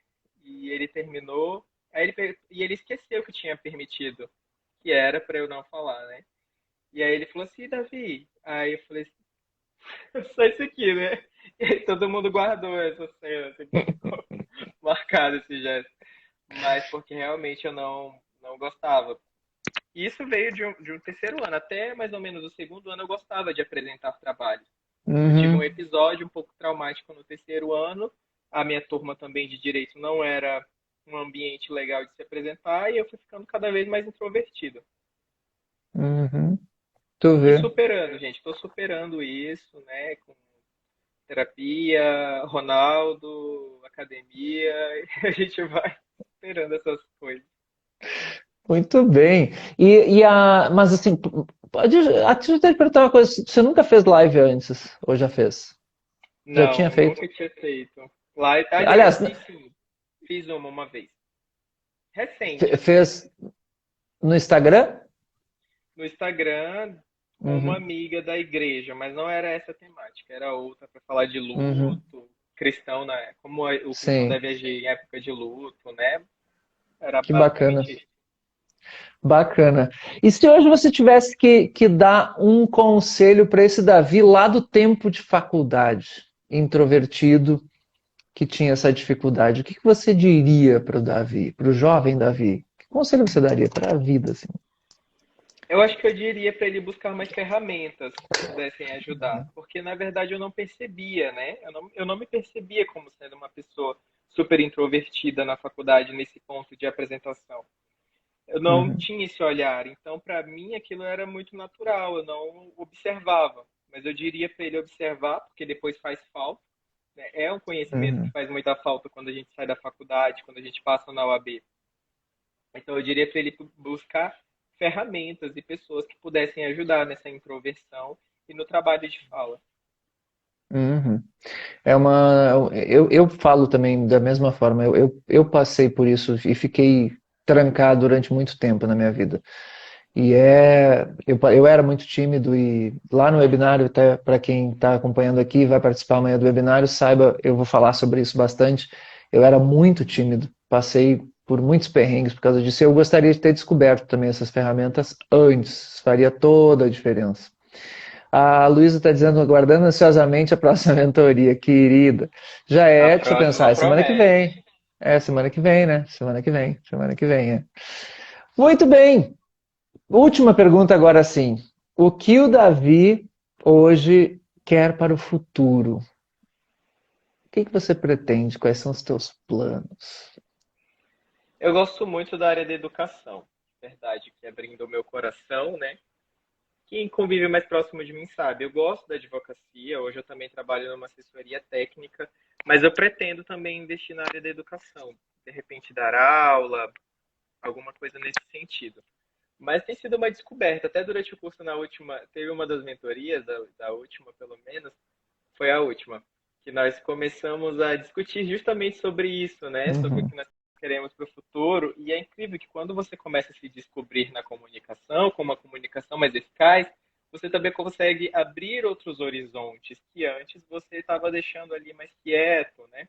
E ele terminou, e ele esqueceu que tinha permitido, que era para eu não falar, né? E aí ele falou assim, Davi. Aí eu falei assim, só isso aqui, né? E aí todo mundo guardou essa cena, assim, ficou marcado esse gesto. Mas porque realmente eu não não gostava. Isso veio de um terceiro ano, até mais ou menos o segundo ano eu gostava de apresentar trabalhos. Eu tive um Uhum, episódio um pouco traumático no terceiro ano, a minha turma também de direito não era um ambiente legal de se apresentar e eu fui ficando cada vez mais introvertido. uhum. Tu E vê. superando, gente, estou superando isso, né, com terapia, Ronaldo, academia, e a gente vai superando essas coisas. Muito bem. Mas assim, deixa eu te perguntar uma coisa. Você nunca fez live antes? Ou já fez? Já tinha Não, feito? nunca tinha feito. Lá, aliás, Aliás, fiz sim. Fiz uma vez. Recente, assim. fez no Instagram? No Instagram, com uma Uhum, amiga da igreja, mas não era essa temática, era outra para falar de uhum. luto, cristão, né? Como o cristão Sim, deve agir em época de luto, né? Era que bacana. basicamente isso. Bacana. E se hoje você tivesse que dar um conselho para esse Davi lá do tempo de faculdade, introvertido, que tinha essa dificuldade, o que você diria para o Davi, para o jovem Davi? Que conselho você daria para a vida, assim? Eu acho que eu diria para ele buscar mais ferramentas que pudessem ajudar, porque na verdade eu não percebia, né? Eu não me percebia como sendo uma pessoa super introvertida na faculdade nesse ponto de apresentação. Eu não Uhum, tinha esse olhar, então para mim aquilo era muito natural, eu não observava. Mas eu diria para ele observar, porque depois faz falta, né? É um conhecimento que uhum, faz muita falta quando a gente sai da faculdade, quando a gente passa na UAB. Então eu diria para ele buscar ferramentas e pessoas que pudessem ajudar nessa introversão e no trabalho de fala. uhum. Eu falo também da mesma forma, eu passei por isso e fiquei trancado durante muito tempo na minha vida. Eu era muito tímido e lá no webinário, até para quem está acompanhando aqui, vai participar amanhã do webinário, saiba, eu vou falar sobre isso bastante. Eu era muito tímido, passei por muitos perrengues por causa disso. Eu gostaria de ter descoberto também essas ferramentas antes, faria toda a diferença. A Luísa está dizendo, aguardando ansiosamente a próxima mentoria, querida. Já A é, deixa eu pensar, próxima é semana que promete. vem. É, semana que vem, né? Semana que vem, é. Muito bem. Última pergunta agora sim. O que o Davi hoje quer para o futuro? O que você pretende? Quais são os teus planos? Eu gosto muito da área da educação, verdade, que abrindo o meu coração, né? Quem convive mais próximo de mim sabe. Eu gosto da advocacia, hoje eu também trabalho numa assessoria técnica, mas eu pretendo também investir na área da educação, de repente dar aula, alguma coisa nesse sentido. Mas tem sido uma descoberta, até durante o curso na última, teve uma das mentorias, da última pelo menos, foi a última, que nós começamos a discutir justamente sobre isso, né? Sobre o Uhum, que nós queremos para o futuro. E é incrível que quando você começa a se descobrir na comunicação, com uma comunicação mais eficaz, você também consegue abrir outros horizontes que antes você estava deixando ali mais quieto, né?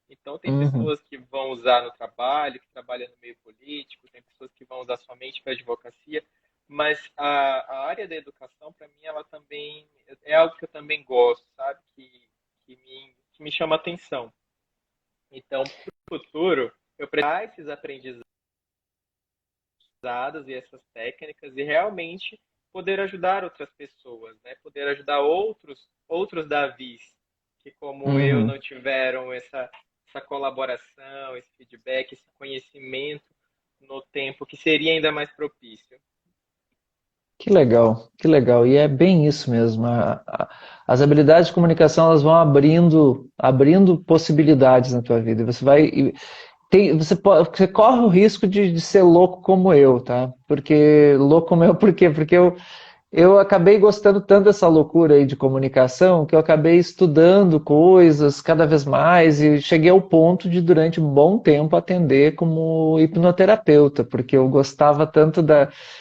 Então, tem uhum. pessoas que vão usar no trabalho, que trabalham no meio político, tem pessoas que vão usar somente para advocacia, mas a área da educação, para mim, ela também é algo que eu também gosto, sabe? Que me chama atenção. Então, para o futuro, eu preciso esses aprendizados e essas técnicas e realmente poder ajudar outras pessoas, né? Poder ajudar outros Davis que, como eu, Uhum. não tiveram essa colaboração, esse feedback, esse conhecimento no tempo que seria ainda mais propício. Que legal, que legal. E é bem isso mesmo. As habilidades de comunicação elas vão abrindo possibilidades na tua vida. Você corre o risco de ser louco como eu, tá? Porque louco como eu, por quê? Porque eu acabei gostando tanto dessa loucura aí de comunicação que eu acabei estudando coisas cada vez mais e cheguei ao ponto de, durante um bom tempo, atender como hipnoterapeuta, porque eu gostava tanto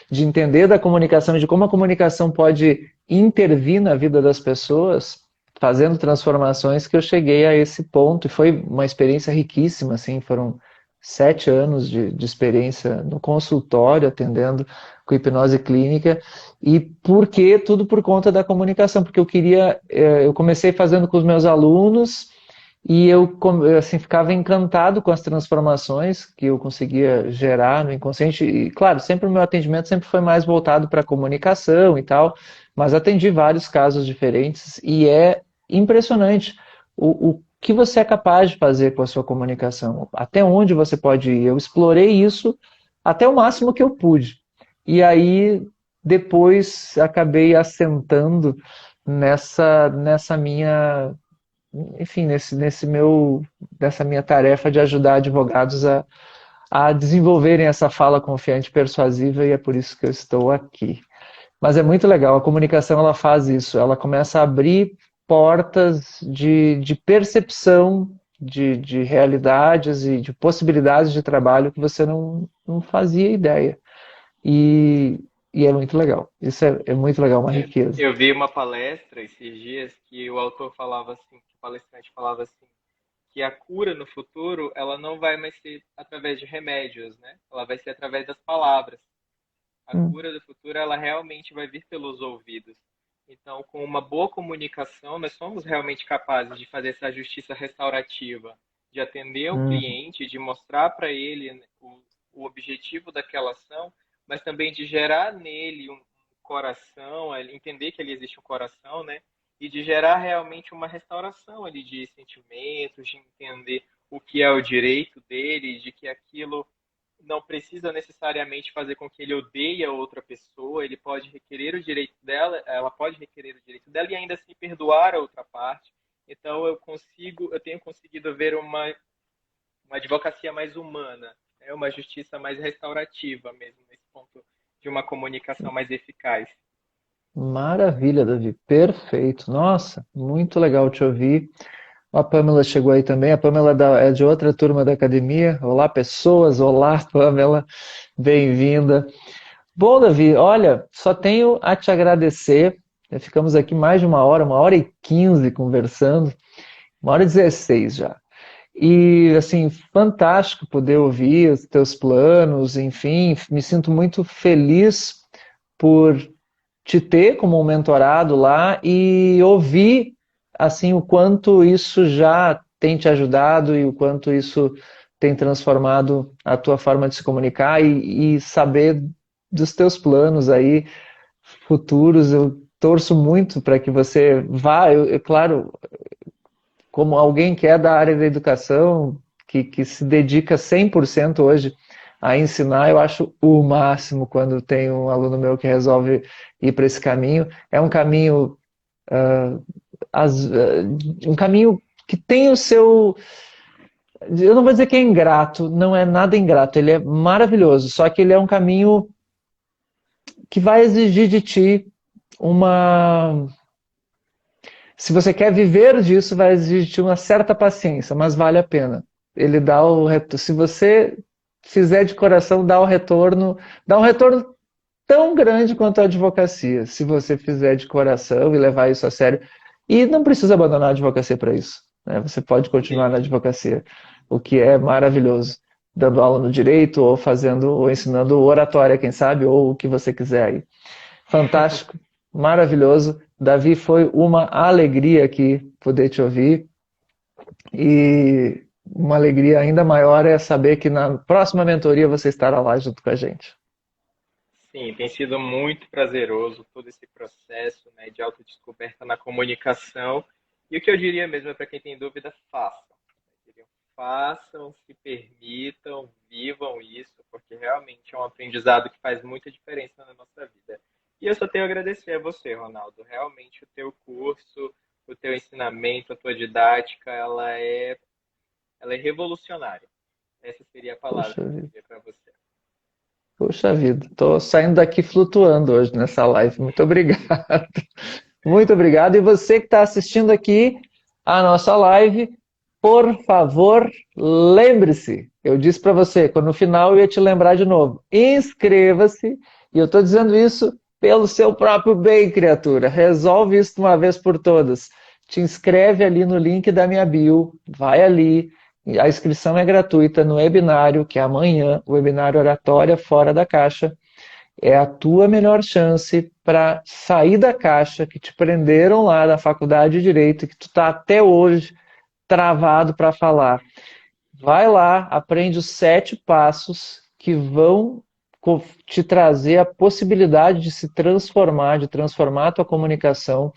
de entender da comunicação, de como a comunicação pode intervir na vida das pessoas, fazendo transformações, que eu cheguei a esse ponto e foi uma experiência riquíssima, assim, foram 7 anos de experiência no consultório, atendendo com hipnose clínica, e por quê? Tudo por conta da comunicação, porque eu comecei fazendo com os meus alunos, E eu assim, ficava encantado com as transformações que eu conseguia gerar no inconsciente. E, claro, sempre o meu atendimento sempre foi mais voltado para a comunicação e tal, mas atendi vários casos diferentes e é impressionante o que você é capaz de fazer com a sua comunicação, até onde você pode ir. Eu explorei isso até o máximo que eu pude. E aí, depois, acabei assentando nessa minha enfim, nessa minha tarefa de ajudar advogados a desenvolverem essa fala confiante e persuasiva, e é por isso que eu estou aqui. Mas é muito legal, a comunicação ela faz isso, ela começa a abrir portas de percepção de realidades e de possibilidades de trabalho que você não fazia ideia. E, e é muito legal, isso é muito legal, uma riqueza. Eu vi uma palestra esses dias que o autor falava assim, que o palestrante falava assim, que a cura no futuro, ela não vai mais ser através de remédios, né? Ela vai ser através das palavras. A Hum, cura do futuro, ela realmente vai vir pelos ouvidos. Então, com uma boa comunicação, nós somos realmente capazes de fazer essa justiça restaurativa, de atender o hum, cliente, de mostrar para ele o objetivo daquela ação, mas também de gerar nele um coração, ele entender que ele existe um coração, né? E de gerar realmente uma restauração ali de sentimentos, de entender o que é o direito dele, de que aquilo não precisa necessariamente fazer com que ele odeie a outra pessoa, ele pode requerer o direito dela, ela pode requerer o direito dela e ainda assim perdoar a outra parte. Então eu tenho conseguido ver uma advocacia mais humana, né? Uma justiça mais restaurativa mesmo, nesse ponto de uma comunicação mais eficaz. maravilha, Davi, perfeito. Nossa, muito legal te ouvir. A Pamela chegou aí também. A Pamela é de outra turma da academia. Olá, pessoas. Olá, Pamela. Bem-vinda. Bom, Davi, olha, só tenho a te agradecer. Ficamos aqui mais de 1 hora e 15 conversando, 1 hora e 16 já. E, assim, fantástico poder ouvir os teus planos, enfim, me sinto muito feliz por te ter como um mentorado lá e ouvir assim o quanto isso já tem te ajudado e o quanto isso tem transformado a tua forma de se comunicar e saber dos teus planos aí futuros. Eu torço muito para que você vá, claro, como alguém que é da área da educação, que se dedica 100% hoje a ensinar, eu acho o máximo quando tem um aluno meu que resolve ir para esse caminho. É um caminho, uh, um caminho que tem o seu. Eu não vou dizer que é ingrato, não é nada ingrato, ele é maravilhoso, só que ele é um caminho que vai exigir de ti uma. Se você quer viver disso, vai exigir de ti uma certa paciência, mas vale a pena. Ele dá o retorno. Se você fizer de coração, dá um retorno tão grande quanto a advocacia, se você fizer de coração e levar isso a sério. E não precisa abandonar a advocacia para isso, né? Você pode continuar na Sim. advocacia, o que é maravilhoso, dando aula no direito, ou fazendo, ou ensinando oratória, quem sabe, ou o que você quiser aí. Fantástico, maravilhoso. Davi, foi uma alegria aqui poder te ouvir. E uma alegria ainda maior é saber que na próxima mentoria você estará lá junto com a gente. Sim, tem sido muito prazeroso todo esse processo, né, de autodescoberta na comunicação. E o que eu diria mesmo é para quem tem dúvida, façam. Façam, se permitam, vivam isso, porque realmente é um aprendizado que faz muita diferença na nossa vida. E eu só tenho a agradecer a você, Ronaldo. Realmente o teu curso, o teu ensinamento, a tua didática, ela é revolucionária. Essa seria a palavra Poxa que eu vida, diria para você. poxa vida. Estou saindo daqui flutuando hoje nessa live. Muito obrigado. Muito obrigado. E você que está assistindo aqui a nossa live, por favor, lembre-se. Eu disse para você, quando no final eu ia te lembrar de novo. Inscreva-se. E eu estou dizendo isso pelo seu próprio bem, criatura. Resolve isso de uma vez por todas. Te inscreve ali no link da minha bio. Vai ali. A inscrição é gratuita no webinário, que é amanhã, o webinário Oratória Fora da Caixa. É a tua melhor chance para sair da caixa que te prenderam lá na faculdade de Direito, que tu está até hoje travado para falar. Vai lá, aprende os 7 passos que vão te trazer a possibilidade de se transformar, de transformar a tua comunicação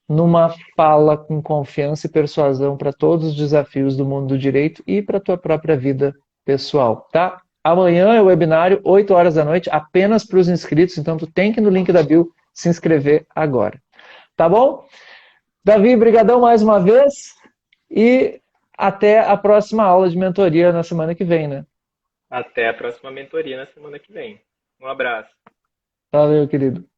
numa fala com confiança e persuasão para todos os desafios do mundo do direito e para a tua própria vida pessoal, tá? Amanhã é o webinário, 8 horas da noite, apenas para os inscritos, então tu tem que ir no link da bio se inscrever agora. Tá bom? Davi, brigadão mais uma vez e até a próxima aula de mentoria na semana que vem, né? Até a próxima mentoria na semana que vem. Um abraço. Valeu, querido.